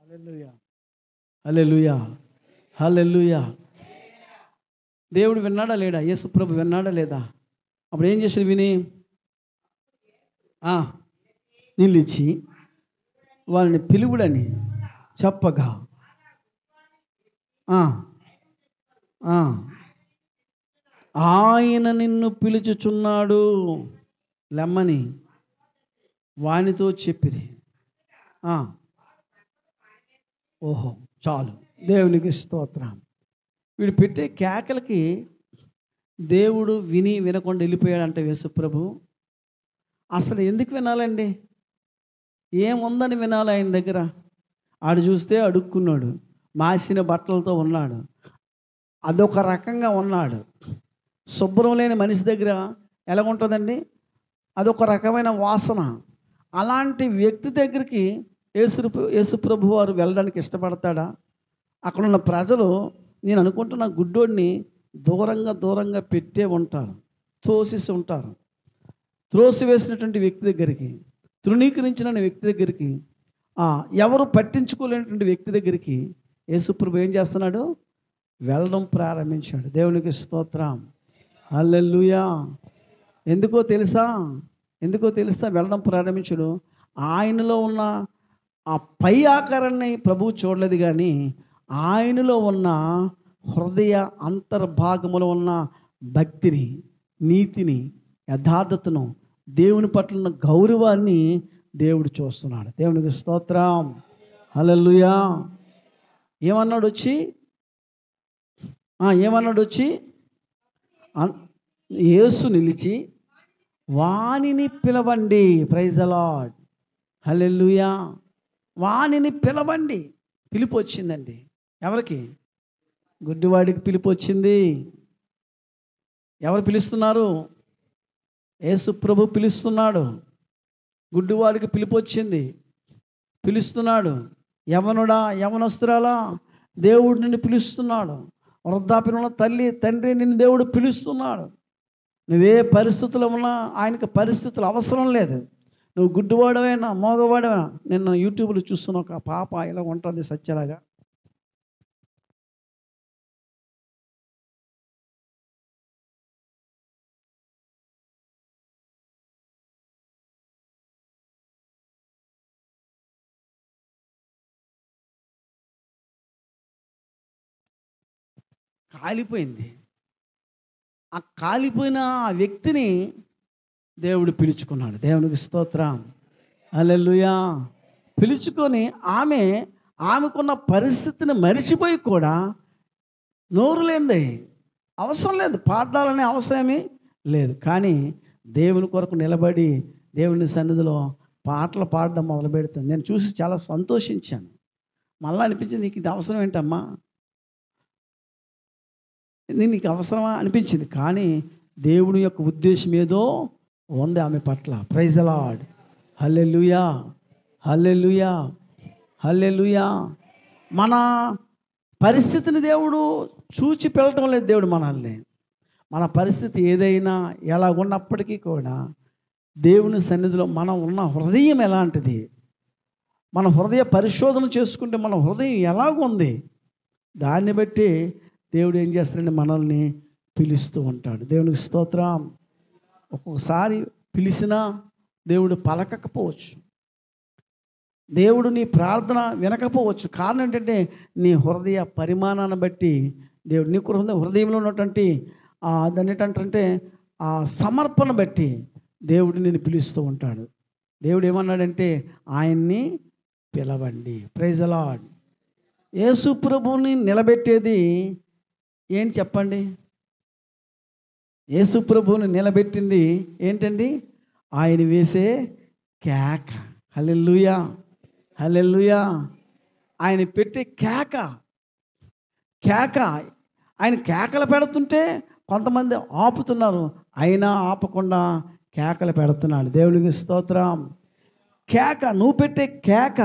హల్లెలూయా, హల్లెలూయా, హల్లెలూయా. దేవుడు విన్నాడా లేడా? యేసు ప్రభు విన్నాడా లేదా? అప్పుడు ఏం చేశాడు? విని నిలిచి వాళ్ళని పిలువుడని చెప్పగా ఆయన నిన్ను పిలుచుచున్నాడు లెమ్మని వానితో చెప్పిరి. ఓహో చాలు. దేవునికి స్తోత్రం. వీడు పెట్టే కేకలకి దేవుడు విని వినకుండా వెళ్ళిపోయాడంటే యేసుప్రభు. అసలు ఎందుకు వినాలండి? ఏముందని వినాలి ఆయన దగ్గర? ఆడు చూస్తే అడుక్కున్నాడు, మాసిన బట్టలతో ఉన్నాడు, అదొక రకంగా ఉన్నాడు. శుభ్రం లేని మనిషి దగ్గర ఎలా ఉంటుందండి? అదొక రకమైన వాసన. అలాంటి వ్యక్తి దగ్గరికి యేసుప్రభు వారు వెళ్ళడానికి ఇష్టపడతాడా? అక్కడున్న ప్రజలు, నేను అనుకుంటున్న గుడ్డోడిని దూరంగా పెట్టే ఉంటారు, తోసేసి ఉంటారు. త్రోసివేసినటువంటి వ్యక్తి దగ్గరికి, తృణీకరించిన వ్యక్తి దగ్గరికి, ఎవరు పట్టించుకోలేనటువంటి వ్యక్తి దగ్గరికి యేసుప్రభు ఏం చేస్తున్నాడు? వెళ్ళడం ప్రారంభించాడు. దేవునికి స్తోత్రం. హల్లెలూయా. ఎందుకో తెలుసా వెళ్ళడం ప్రారంభించాడు? ఆయనలో ఉన్న ఆ పై ఆకారాన్ని ప్రభువు చూడలేదు, కానీ ఆయనలో ఉన్న హృదయ అంతర్భాగములో ఉన్న భక్తిని, నీతిని, యథార్థతను, దేవుని పట్ల ఉన్న గౌరవాన్ని దేవుడు చూస్తున్నాడు. దేవునికి స్తోత్రం. హల్లెలూయా. ఏమన్నాడు వచ్చి? యేసు నిలిచి వానిని పిలవండి. Praise the lord. హల్లెలూయా. వానిని పిలవండి. పిలుపు వచ్చిందండి. ఎవరికి? గుడ్డివాడికి పిలుపు వచ్చింది. ఎవరు పిలుస్తున్నారు? యేసు ప్రభు పిలుస్తున్నాడు. గుడ్డివాడికి పిలుపు వచ్చింది, పిలుస్తున్నాడు. యవనుడా, యవనస్తురాలా, దేవుడు నిన్ను పిలుస్తున్నాడు. వృద్ధాప్యంలో ఉన్న తల్లి, తండ్రి, నిన్ను దేవుడు పిలుస్తున్నాడు. నువ్వే పరిస్థితుల్లో ఉన్నా ఆయనకి పరిస్థితులు అవసరం లేదు. నువ్వు గుడ్డివాడవైనా, మోగవాడవైనా. నిన్న యూట్యూబ్లో చూస్తున్న ఒక పాప ఇలా ఉంటుంది సత్యలాగా. కాలిపోయింది. ఆ కాలిపోయిన ఆ వ్యక్తిని దేవుడు పిలుచుకున్నాడు. దేవునికి స్తోత్రం. హల్లెలూయా. పిలుచుకొని ఆమెకున్న పరిస్థితిని మరిచిపోయి కూడా, నోరు లేనిది, అవసరం లేదు, పాడాలనే అవసరమేమీ లేదు, కానీ దేవుని కొరకు నిలబడి దేవుని సన్నిధిలో పాటలు పాడడం మొదలు పెడుతుంది. నేను చూసి చాలా సంతోషించాను. మళ్ళీ అనిపించింది, నీకు ఇది అవసరం ఏంటమ్మా, నీకు అవసరమా అనిపించింది. కానీ దేవుని యొక్క ఉద్దేశం ఏదో ఉంది ఆమె పట్ల. Praise the lord. Hallelujah. Hallelujah. Hallelujah. మన పరిస్థితిని దేవుడు చూచి పిలవటం లేదు. దేవుడు మనల్ని, మన పరిస్థితి ఏదైనా ఎలాగున్నప్పటికీ కూడా దేవుని సన్నిధిలో మనం ఉన్న హృదయం ఎలాంటిది, మన హృదయ పరిశోధన చేసుకుంటే మన హృదయం ఎలాగుంది, దాన్ని బట్టి దేవుడు ఏం చేస్తాడంటే మనల్ని పిలుస్తూ ఉంటాడు. దేవునికి స్తోత్రం. ఒక్కొక్కసారి పిలిచినా దేవుడు పలకకపోవచ్చు, దేవుడు నీ ప్రార్థన వినకపోవచ్చు. కారణం ఏంటంటే నీ హృదయ పరిమాణాన్ని బట్టి దేవుడు నీకు హృదయంలో ఉన్నటువంటి దాన్ని ఏంటంటే ఆ సమర్పణ బట్టి దేవుడు నిన్ను పిలుస్తూ ఉంటాడు. దేవుడు ఏమన్నాడంటే ఆయన్ని పిలవండి. Praise the lord. యేసు ప్రభువుని నిలబెట్టేది ఏంటి చెప్పండి? యేసు ప్రభువుని నిలబెట్టింది ఏంటండి? ఆయన వేసే కేక. హల్లెలూయా. హల్లెలూయా. ఆయన పెట్టే కేక. ఆయన కేకలు పెడుతుంటే కొంతమంది ఆపుతున్నారు, అయినా ఆపకుండా కేకలు పెడుతున్నాడు. దేవునికి స్తోత్రం. కేక, నువ్వు పెట్టే కేక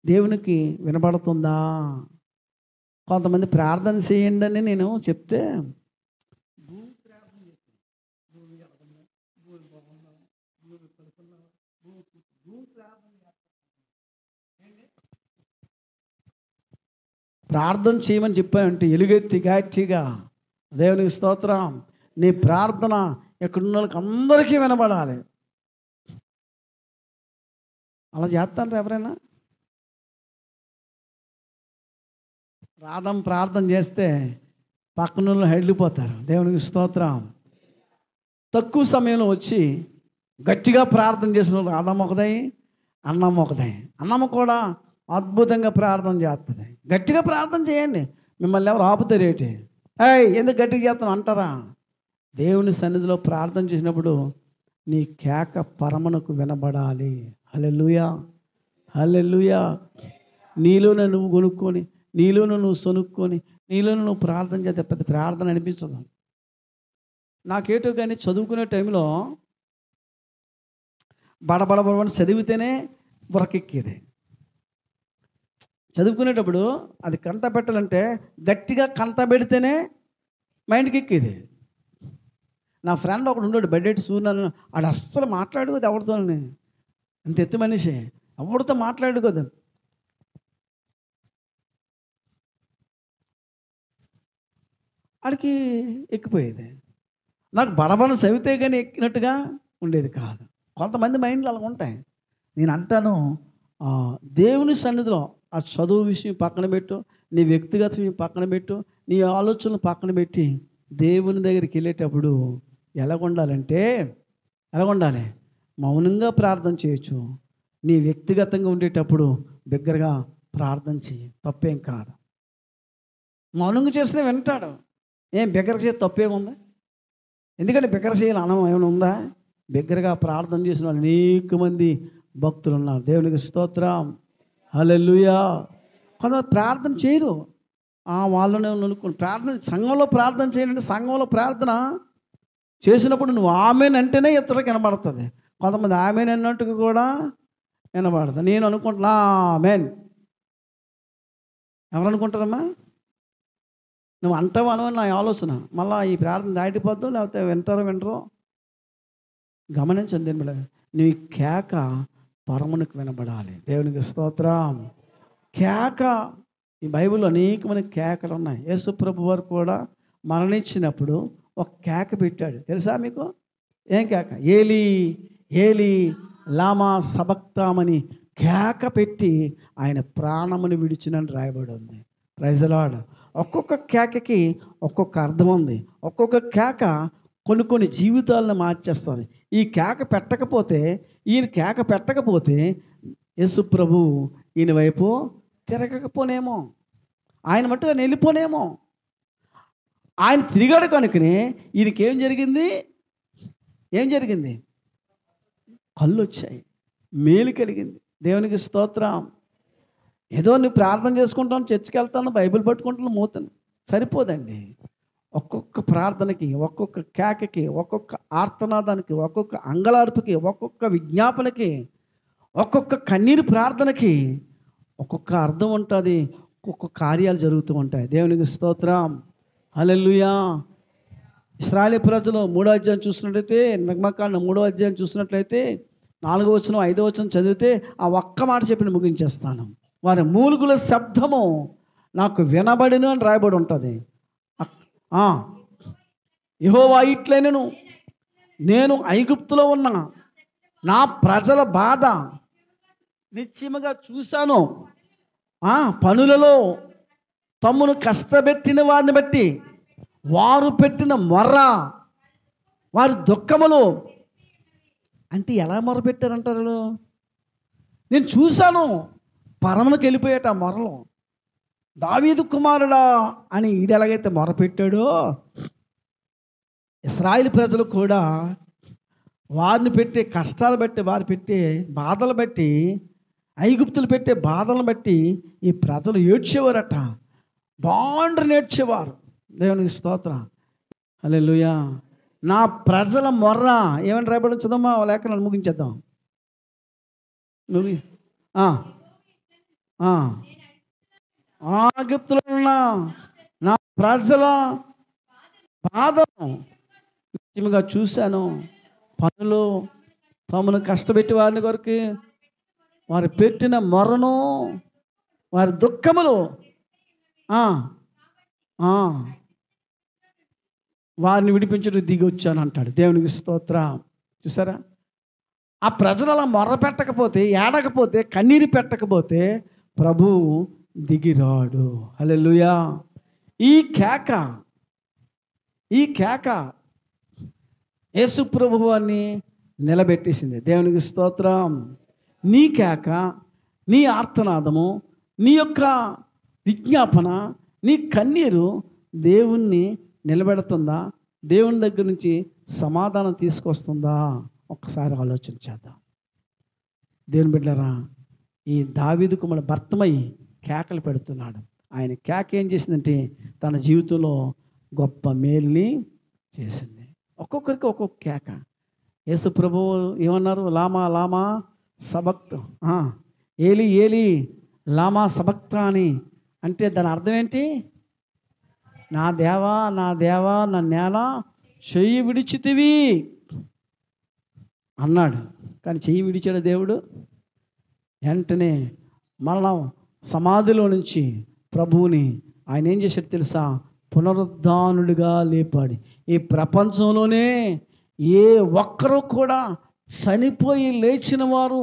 దేవునికి వినబడుతుందా? కొంతమంది ప్రార్థన చేయండి అని నేను చెప్తే ప్రార్థన చేయమని చెప్పానంటే ఎలుగెత్తి గట్టిగా, దేవునికి స్తోత్రం, నీ ప్రార్థన ఎక్కడున్న వాళ్ళకి అందరికీ వినబడాలి. అలా చేస్తాను ఎవరైనా? ప్రార్థన చేస్తే పక్కన వాళ్ళు వెళ్ళిపోతారు. దేవునికి స్తోత్రం. తక్కువ సమయంలో వచ్చి గట్టిగా ప్రార్థన చేసిన వాళ్ళు అన్నం ఒకదై, అన్నమ్మ కూడా అద్భుతంగా ప్రార్థన చేస్తుంది. గట్టిగా ప్రార్థన చేయండి. మిమ్మల్ని ఎవరు ఆపుతారు ఏంటి? ఎందుకు గట్టిగా చేస్తాను అంటారా? దేవుని సన్నిధిలో ప్రార్థన చేసినప్పుడు నీ కేక పరమనకు వినబడాలి. హల్లెలూయా. హల్లెలూయా. నీలోనే నువ్వు కొనుక్కొని, నీలోనే నువ్వు సొనుక్కొని, నీలోనే నువ్వు ప్రార్థన చేస్తే పెద్ద ప్రార్థన అనిపించదు. నాకేటో కానీ చదువుకునే టైంలో బడబడబడని చదివితేనే బుర్రకెక్కేది. చదువుకునేటప్పుడు అది కంట పెట్టాలంటే గట్టిగా కంట పెడితేనే మైండ్కి ఎక్కేది. నా ఫ్రెండ్ ఒకడు ఉన్నాడు బెడ్డెట్టి సూర్యనారాయణ, ఆడు అస్సలు మాట్లాడు కదా ఎవరితో, అంత ఎత్తు మనిషి, ఎవరితో మాట్లాడు కదా. ఆడికి ఎక్కిపోయేది, నాకు బడబడ చదివితే కానీ ఎక్కినట్టుగా ఉండేది కాదు. కొంతమంది మైండ్లు అలా ఉంటాయి. నేను అంటాను, దేవుని సన్నిధిలో ఆ చదువు విషయం పక్కన పెట్టు, నీ వ్యక్తిగత విషయం పక్కన పెట్టు, నీ ఆలోచనలు పక్కన పెట్టి దేవుని దగ్గరికి వెళ్ళేటప్పుడు ఎలాగుండాలంటే, ఎలాగుండాలి, మౌనంగా ప్రార్థన చేయొచ్చు. నీ వ్యక్తిగతంగా ఉండేటప్పుడు బిగ్గరగా ప్రార్థన చేయి, తప్పేం కాదు. మౌనంగా చేసినా వింటాడు, ఏం బిగ్గర చేసి తప్పేముంది? ఎందుకంటే బిగ్గర చేయాలి అనం ఏమైనా ఉందా? బిగ్గరగా ప్రార్థన చేసిన వాళ్ళు అనేక మంది భక్తులు ఉన్నారు. దేవునికి స్తోత్రం, హల్లెలూయా. కొంతమంది ప్రార్థన చేయరు, వాళ్ళనే అనుకుని ప్రార్థన, సంఘంలో ప్రార్థన చేయాలంటే సంఘంలో ప్రార్థన చేసినప్పుడు నువ్వు ఆమెన్ అంటేనే ఇతరులకు వినబడుతుంది. కొంతమంది ఆమెన్ అన్నట్టుగా కూడా వినబడుతుంది. నేను అనుకుంటున్నా ఆమెన్, ఎవరు అనుకుంటారమ్మా? నువ్వు అంటావు అనవని నా ఆలోచన. మళ్ళీ ఈ ప్రార్థన దాటిపోద్దు, లేకపోతే వింటారో గమనించండి. నీ కేక పరమునికి వినబడాలి. దేవునికి స్తోత్రం. కేక, ఈ బైబిల్లో అనేకమైన కేకలు ఉన్నాయి. యేసు ప్రభు వారు కూడా మరణించినప్పుడు ఒక కేక పెట్టాడు, తెలుసా మీకు? ఏం కేక? ఏలీ ఏలీ లామా సబక్తామని కేక పెట్టి ఆయన ప్రాణముని విడిచినని రాయబడి ఉంది. Praise the lord. ఒక్కొక్క కేకకి ఒక్కొక్క అర్థం ఉంది. ఒక్కొక్క కేక కొన్ని కొన్ని జీవితాలను మార్చేస్తుంది. ఈ కేక పెట్టకపోతే, ఈయన కేక పెట్టకపోతే యేసు ప్రభు ఈయన వైపు తిరగకపోనేమో, ఆయన మట్టుగా వెళ్ళిపోనేమో. ఆయన తిరిగాడు కనుకనే ఈయనకేం జరిగింది? ఏం జరిగింది? కళ్ళు వచ్చాయి, మేలు కలిగింది. దేవునికి స్తోత్రం. ఏదో నువ్వు ప్రార్థన చేసుకుంటాను, చర్చికి వెళ్తాను, బైబిల్ పట్టుకుంటాను, మోతాను, సరిపోదండి. ఒక్కొక్క ప్రార్థనకి, ఒక్కొక్క కేకకి, ఒక్కొక్క ఆర్తనాదానికి, ఒక్కొక్క అంగలార్పుకి, ఒక్కొక్క విజ్ఞాపనకి, ఒక్కొక్క కన్నీరు ప్రార్థనకి ఒక్కొక్క అర్థం ఉంటుంది, ఒక్కొక్క కార్యాలు జరుగుతూ ఉంటాయి. దేవునికి స్తోత్రం, హల్లెలూయా. ఇశ్రాయేలు ప్రజలు 3వ అధ్యాయం చూసినట్లయితే, నిర్గమకాండం 3వ అధ్యాయం చూసినట్లయితే 4వ వచనం 5వ వచనం చదివితే ఆ ఒక్క మాట చెప్పి ముగించేస్తాను. వారి మూలుగుల శబ్దము నాకు వినబడిను అని రాయబడి ఉంటుంది. యెహోవా ఇట్లనెను, నేను ఐగుప్తులో ఉన్న నా ప్రజల బాధ నిశ్చయముగా చూశాను. పనులలో తమ్మును కష్టపెట్టిన వారిని బట్టి వారు పెట్టిన మొర్ర, వారి దుఃఖములు. అంటే ఎలా మొర్ర పెట్టారంటారు? నేను చూశాను, పరమునకు వెళ్ళిపోయాట ఆ మొరలో. దావీదు కుమారుడా అని ఈడు ఎలాగైతే మొరపెట్టాడో, ఇశ్రాయేలు ప్రజలు కూడా వారిని పెట్టే కష్టాలు బట్టి, వారు పెట్టే బాధలు బట్టి, ఐగుప్తులు పెట్టే బాధలను బట్టి ఈ ప్రజలు ఏడ్చేవారట, బాండ్రని ఏడ్చేవారు. దేవునికి స్తోత్రం, హల్లెలూయా. నా ప్రజల మొర్ర ఏమని రాయబడి చదమ్మా, లేఖనాలు ముగించేద్దాం. ఐగుప్తులో ఉన్న నా ప్రజల బాధను నిశ్చయముగా చూశాను. పనులు తమను కష్టపెట్టి వారిని కొరకు వారు పెట్టిన మొర్రను, వారి దుఃఖములు వారిని విడిపించడం దిగి వచ్చాను అంటాడు. దేవునికి స్తోత్రం. చూసారా, ఆ ప్రజలు అలా మొర్ర పెట్టకపోతే, ఏడకపోతే, కన్నీరు పెట్టకపోతే ప్రభువు దిగిరాడు. హల్లెలూయా. ఈ కేక యేసు ప్రభువాన్ని నిలబెట్టేసింది. దేవునికి స్తోత్రం. నీ కేక, నీ ఆర్తనాదము, నీ యొక్క విజ్ఞాపన, నీ కన్నీరు దేవుణ్ణి నిలబెడుతుందా? దేవుని దగ్గర నుంచి సమాధానం తీసుకొస్తుందా? ఒక్కసారి ఆలోచన చేద్దాం. దేవుని బిడ్డలారా, ఈ దావీదు కుమారుడు భర్తమై కేకలు పెడుతున్నాడు. ఆయన కేక ఏం చేసిందంటే తన జీవితంలో గొప్ప మేలుని చేసింది. ఒక్కొక్కరికి ఒక్కొక్క కేక. యేసు ప్రభువు ఏమన్నారు? లామా లామా సబక్త, ఏలి ఏలి లామా సబక్త అని అంటే దాని అర్థం ఏంటి? నా దేవా నా దేవా నన్నేలా చెయ్యి విడిచితివి అన్నాడు. కానీ చెయ్యి విడిచాడు దేవుడు. వెంటనే మరణం సమాధిలో నుంచి ప్రభువుని ఆయన ఏం చేశాడు తెలుసా? పునరుద్ధానుడిగా లేపాడు. ఈ ప్రపంచంలోనే ఏ ఒక్కరు కూడా చనిపోయి లేచిన వారు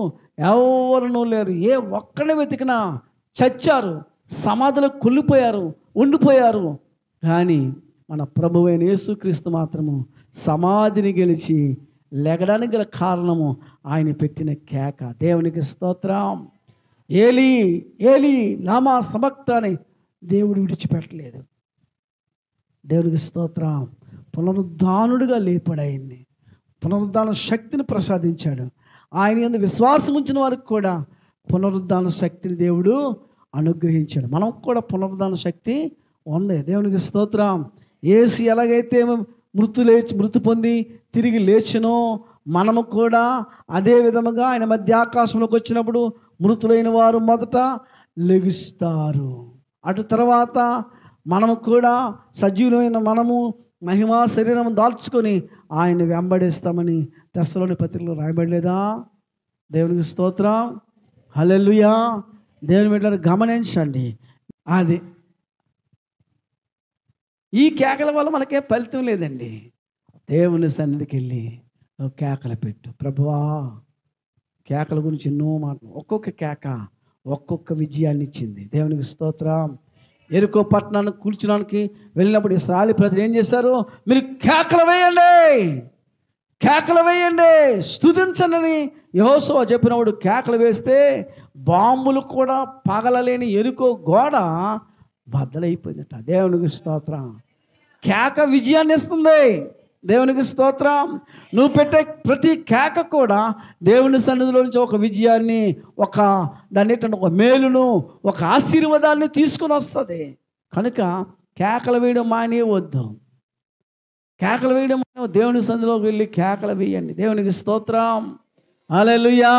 ఎవరునూ లేరు. ఏ ఒక్కడిని వెతికినా చచ్చారు, సమాధిలో కుళ్ళిపోయారు, ఉండిపోయారు. కానీ మన ప్రభువైన యేసుక్రీస్తు మాత్రము సమాధిని గెలిచి లెగడానికి గల కారణము ఆయన పెట్టిన కేక. దేవునికి స్తోత్రం. ఏలీ ఏలీ లామా సబక్తాని దేవుడు విడిచిపెట్టలేదు. దేవునికి స్తోత్రం. పునరుద్ధానుడిగా లేపాడు ఆయన్ని. పునరుద్ధాన శక్తిని ప్రసాదించాడు. ఆయన యందు విశ్వాసం ఉంచిన వారికి కూడా పునరుద్ధాన శక్తిని దేవుడు అనుగ్రహించాడు. మనం కూడా పునరుద్ధాన శక్తి ఉంది. దేవునికి స్తోత్రం. యేసు ఎలాగైతే మృతి పొంది తిరిగి లేచినో మనము కూడా అదే విధముగా ఆయన మధ్య ఆకాశంలోకి వచ్చినప్పుడు మృతులైన వారు మొదట లెగుస్తారు. అటు తర్వాత మనము కూడా సజీవులైన మనము మహిమా శరీరం దాల్చుకొని ఆయన వెంబడిస్తామని తెస్సలోని పత్రికలో రాయబడలేదా? దేవునికి స్తోత్రం. హల్లెలూయా. దేవుని బిడ్డలారా గమనించండి. అది ఈ కేకల వల్ల మనకే ఫలితం లేదండి. దేవుని సన్నిధికి వెళ్ళి నువ్వు కేకలు పెట్టు. ప్రభువా, కేకల గురించి ఎన్నో మాటలు. ఒక్కొక్క కేక ఒక్కొక్క విజయాన్ని ఇచ్చింది. దేవునికి స్తోత్రం. ఎరుకో పట్టణాన్ని కూర్చోడానికి వెళ్ళినప్పుడు ఇశ్రాయేలు ప్రజలు ఏం చేశారు? మీరు కేకలు వేయండి, కేకలు వేయండి, స్తుతించండి యెహోషువ చెప్పినప్పుడు కేకలు వేస్తే బాంబులు కూడా పగలలేని ఎరుకో గోడ బద్దలైపోయిందట. దేవునికి స్తోత్రం. కేక విజయాన్ని ఇస్తుంది. దేవునికి స్తోత్రం. నువ్వు పెట్టే ప్రతి కేక కూడా దేవుని సన్నిధిలో నుంచి ఒక విజయాన్ని, దాన్ని ఏంటంటే ఒక మేలును, ఒక ఆశీర్వాదాన్ని తీసుకొని వస్తుంది. కనుక కేకలు వేయడం మానేయవద్దు. కేకలు వేయడం దేవుని సన్నిధిలోకి వెళ్ళి కేకలు వేయండి. దేవునికి స్తోత్రం. హల్లెలూయా,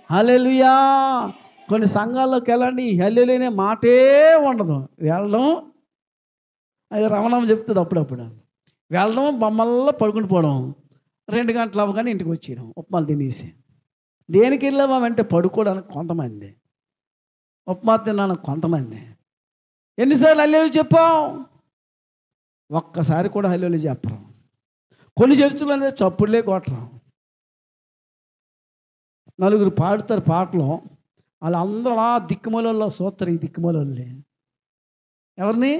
హల్లెలూయా. కొన్ని సంఘాల్లోకి వెళ్ళండి, హల్లెలూయా అనే మాటే ఉండదు. వెళ్ళడం అది రమణం చెప్తుంది. అప్పుడప్పుడు వెళ్ళడం, బొమ్మల్లో పడుకుని పోవడం, 2 గంటలు అవ్వగానే ఇంటికి వచ్చేయడం ఉప్మాలు తినేసి. దేనికి వెళ్ళామంటే పడుకోవడానికి కొంతమంది, ఉప్మా తిన్నాను కొంతమంది. ఎన్నిసార్లు హల్లెలూయా చెప్పాం? ఒక్కసారి కూడా హల్లెలూయా చెప్పరు. కొన్ని చర్చిలు అనేది చప్పుడులే కొట్టరు. నలుగురు పాడుతారు పాటలు, వాళ్ళందరూ అలా దిక్కుమలలో చూస్తారు. ఈ దిక్కుమలే ఎవరిని?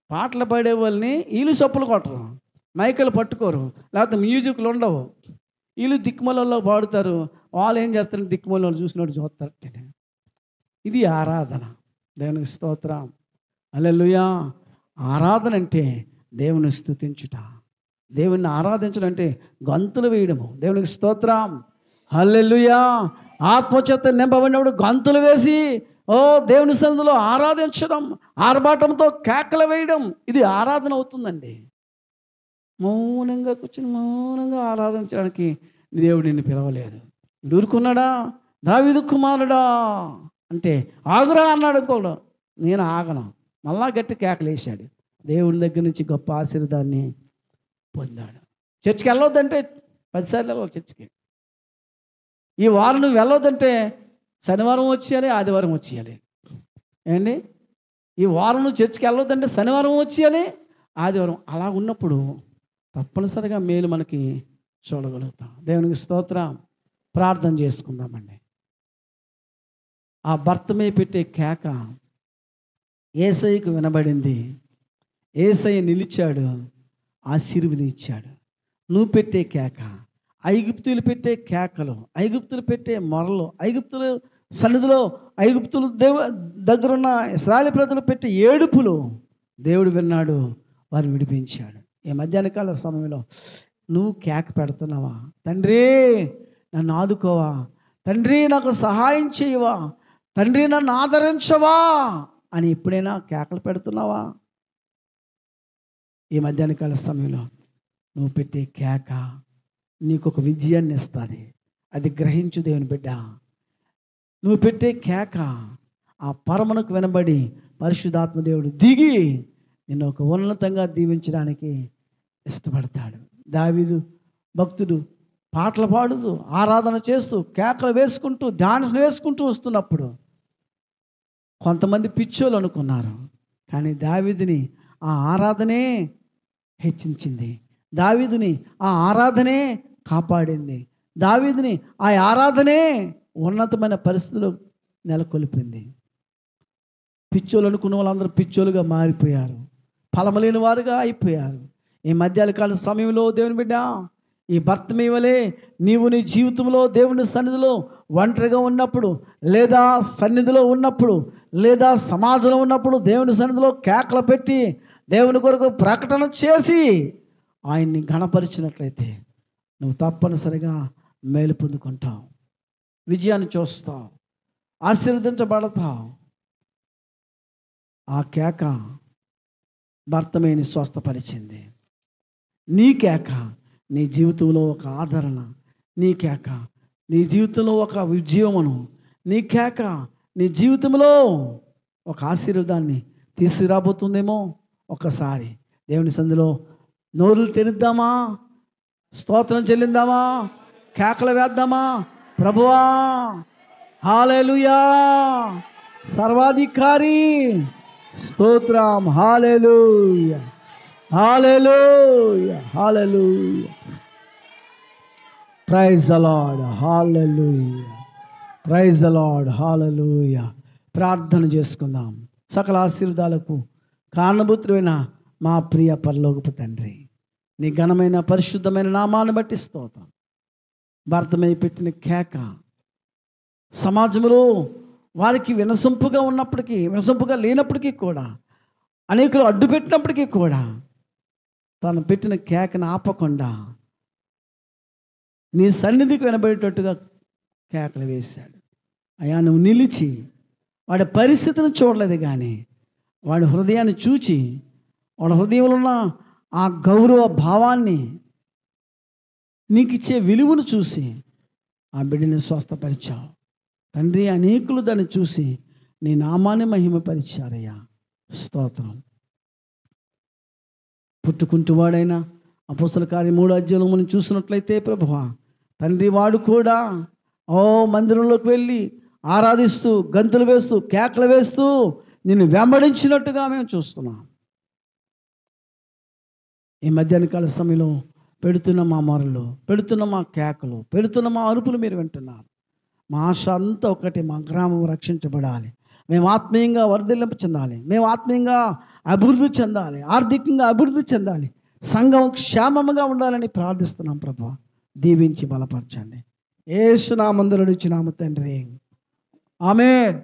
పాటలు పాడే వాళ్ళని. వీళ్ళు చప్పులు కొట్టరు, మైకలు పట్టుకోరు, లేకపోతే మ్యూజిక్లు ఉండవు. వీళ్ళు దిక్కుమలలో పాడుతారు. వాళ్ళు ఏం చేస్తారు? దిక్కుమలలో చూసినట్టు చూస్తారు. ఇది ఆరాధన. దేవునికి స్తోత్రం. హల్లెలూయా. ఆరాధన అంటే దేవుని స్తుతించుట. దేవుని ఆరాధించడం అంటే గంతులు వేయడము. దేవునికి స్తోత్రం. హల్లెలూయా. ఆత్మచేత నింపబడినప్పుడు గంతులు వేసి దేవుని సన్నిధిలో ఆరాధించడం, ఆర్భాటంతో కేకలు వేయడం, ఇది ఆరాధన అవుతుందండి. మౌనంగా కూర్చొని మౌనంగా ఆరాధించడానికి దేవుడు నిన్ను పిలవలేదు. ఊరుకున్నాడా? దావీదు కుమారుడా అంటే ఆగురా అన్నాడు. ఇంకోడు నేను ఆగను. మళ్ళా గట్టి కేకలు వేసాడు. దేవుని దగ్గర నుంచి గొప్ప ఆశీర్వాదాన్ని పొందాడు. చర్చికి వెళ్ళొద్దంటే 10 సార్లు వెళ్ళాలి చర్చికి. ఈ వారం నువ్వు వెళ్ళొద్దంటే శనివారం వచ్చేయాలి, ఆదివారం వచ్చేయాలి. ఏండి? ఈ వారం నువ్వు చర్చికి వెళ్ళొద్దంటే శనివారం వచ్చేయాలి, ఆదివారం. అలా ఉన్నప్పుడు తప్పనిసరిగా మేలు మనకి చూడగలుగుతాం. దేవునికి స్తోత్రం. ప్రార్థన చేసుకుందామండి. ఆ భర్త మీద పెట్టే కేక యేసయ్యకు వినబడింది. యేసయ్య నిలిచాడు, ఆశీర్వదించాడు. నువ్వు పెట్టే కేక, ఐగుప్తులు పెట్టే కేకలు, ఐగుప్తులు పెట్టే మొరలు, ఐగుప్తుల సన్నిధిలో ఐగుప్తులు దగ్గరున్న ఇశ్రాయేలు ప్రజలు పెట్టే ఏడుపులు దేవుడు విన్నాడు, వారిని విడిపించాడు. ఈ మధ్యాహ్న కాల సమయంలో నువ్వు కేక పెడుతున్నావా? తండ్రి నన్ను ఆదుకోవా, తండ్రి నాకు సహాయం చేయవా, తండ్రి నన్ను ఆదరించవా అని ఎప్పుడైనా కేకలు పెడుతున్నావా? ఈ మధ్యాహ్న కాల సమయంలో నువ్వు పెట్టే కేక నీకు ఒక విజయాన్ని ఇస్తుంది. అది గ్రహించు దేవుని బిడ్డ. నువ్వు పెట్టే కేక ఆ పరమునకు వినబడి పరిశుద్ధాత్మ దేవుడు దిగి నిన్ను ఒక ఉన్నతంగా దీవించడానికి ఇష్టపడతాడు. దావీదు భక్తుడు పాటలు పాడుతూ ఆరాధన చేస్తూ కేకలు వేసుకుంటూ డాన్స్ వేసుకుంటూ వస్తున్నప్పుడు కొంతమంది పిచ్చోళ్ళు అనుకున్నారు. కానీ దావీదుని ఆ ఆరాధనే హెచ్చించింది. దావీదుని ఆ ఆరాధనే కాపాడింది. దావీదుని ఆ ఆరాధనే ఉన్నతమైన పరిస్థితులు నెలకొల్పింది. పిచ్చోళ్ళు అనుకున్న వాళ్ళందరూ పిచ్చోలుగా మారిపోయారు, ఫలమలేని వారుగా అయిపోయారు. ఈ మధ్యాహ్నకాల సమయంలో దేవుని బిడ్డ, ఈ భర్తమీ వలె నీవు నీ జీవితంలో దేవుని సన్నిధిలో ఒంటరిగా ఉన్నప్పుడు, లేదా సన్నిధిలో ఉన్నప్పుడు, లేదా సమాజంలో ఉన్నప్పుడు దేవుని సన్నిధిలో కేకలు పెట్టి దేవుని కొరకు ప్రకటన చేసి ఆయన్ని ఘనపరిచినట్లయితే నువ్వు తప్పనిసరిగా మేలు పొందుకుంటావు, విజయాన్ని చూస్తావు, ఆశీర్వదించబడతావు. ఆ కేక భర్తమేని స్వస్థపరిచింది. నీ కేక నీ జీవితంలో ఒక ఆదరణ, నీ కేక నీ జీవితంలో ఒక విజయమును, నీ కేక నీ జీవితంలో ఒక ఆశీర్వాదాన్ని తీసుకురాబోతుందేమో. ఒకసారి దేవుని సందులో నోరులు తెరుద్దామా, స్తోత్రం చెల్లిందామా, కేకలు వేద్దామా. ప్రభువా, హల్లెలూయా, సర్వాధికారి, స్తోత్రం, hallelujah, hallelujah, hallelujah, praise the lord, hallelujah, praise the lord, hallelujah. ప్రార్థన చేసుకుందాం. సకల ఆశీర్వాదాలకు కారణభూతుడైన మా ప్రియ పరలోకపు తండ్రి, నీ ఘనమైన పరిశుద్ధమైన నామాన్ని బట్టి స్తోత్రం. భర్తమై పెట్టిన కేక సమాజంలో వారికి వినసొంపుగా ఉన్నప్పటికీ, వినసొంపుగా లేనప్పటికీ కూడా, అనేకులు అడ్డు పెట్టినప్పటికీ కూడా తను పెట్టిన కేకను ఆపకుండా నీ సన్నిధికి వినబడేటట్టుగా కేకలు వేశాడు. అయ్యా, నువ్వు నిలిచి వాడి పరిస్థితిని చూడలేదు, కానీ వాడి హృదయాన్ని చూచి వాడి హృదయంలో ఉన్న ఆ గౌరవ భావాన్ని, నీకు ఇచ్చే విలువను చూసి ఆ బిడ్డని స్వస్థపరిచావు తండ్రి. అనేకులు దాన్ని చూసి నీ నామాన్ని మహిమపరిచారయ్యా, స్తోత్రం. పుట్టుకుంటూ వాడైనా అపోస్తల కార్యం 3వ అధ్యాయంలో మనం చూసినట్లయితే ప్రభువా తండ్రి, వాడు కూడా మందిరంలోకి వెళ్ళి ఆరాధిస్తూ, గంతులు వేస్తూ, కేకలు వేస్తూ నిన్ను వెంబడించినట్టుగా మేము చూస్తున్నాం. ఈ మధ్యాహ్న కాల సమయంలో పెడుతున్న మా మొరలు, పెడుతున్న మా కేకలు, పెడుతున్న మా అరుపులు మీరు వింటున్నారు. మా ఆశ అంతా ఒకటి, మా గ్రామం రక్షించబడాలి, మేము ఆత్మీయంగా వర్ధిల్లింపు చెందాలి, మేము ఆత్మీయంగా అభివృద్ధి చెందాలి, ఆర్థికంగా అభివృద్ధి చెందాలి, సంఘం క్షేమముగా ఉండాలని ప్రార్థిస్తున్నాం. ప్రభువా దీవించి బలపరచండి. యేసు నామములో ఇచ్చినాము తండ్రి, ఆమేన్.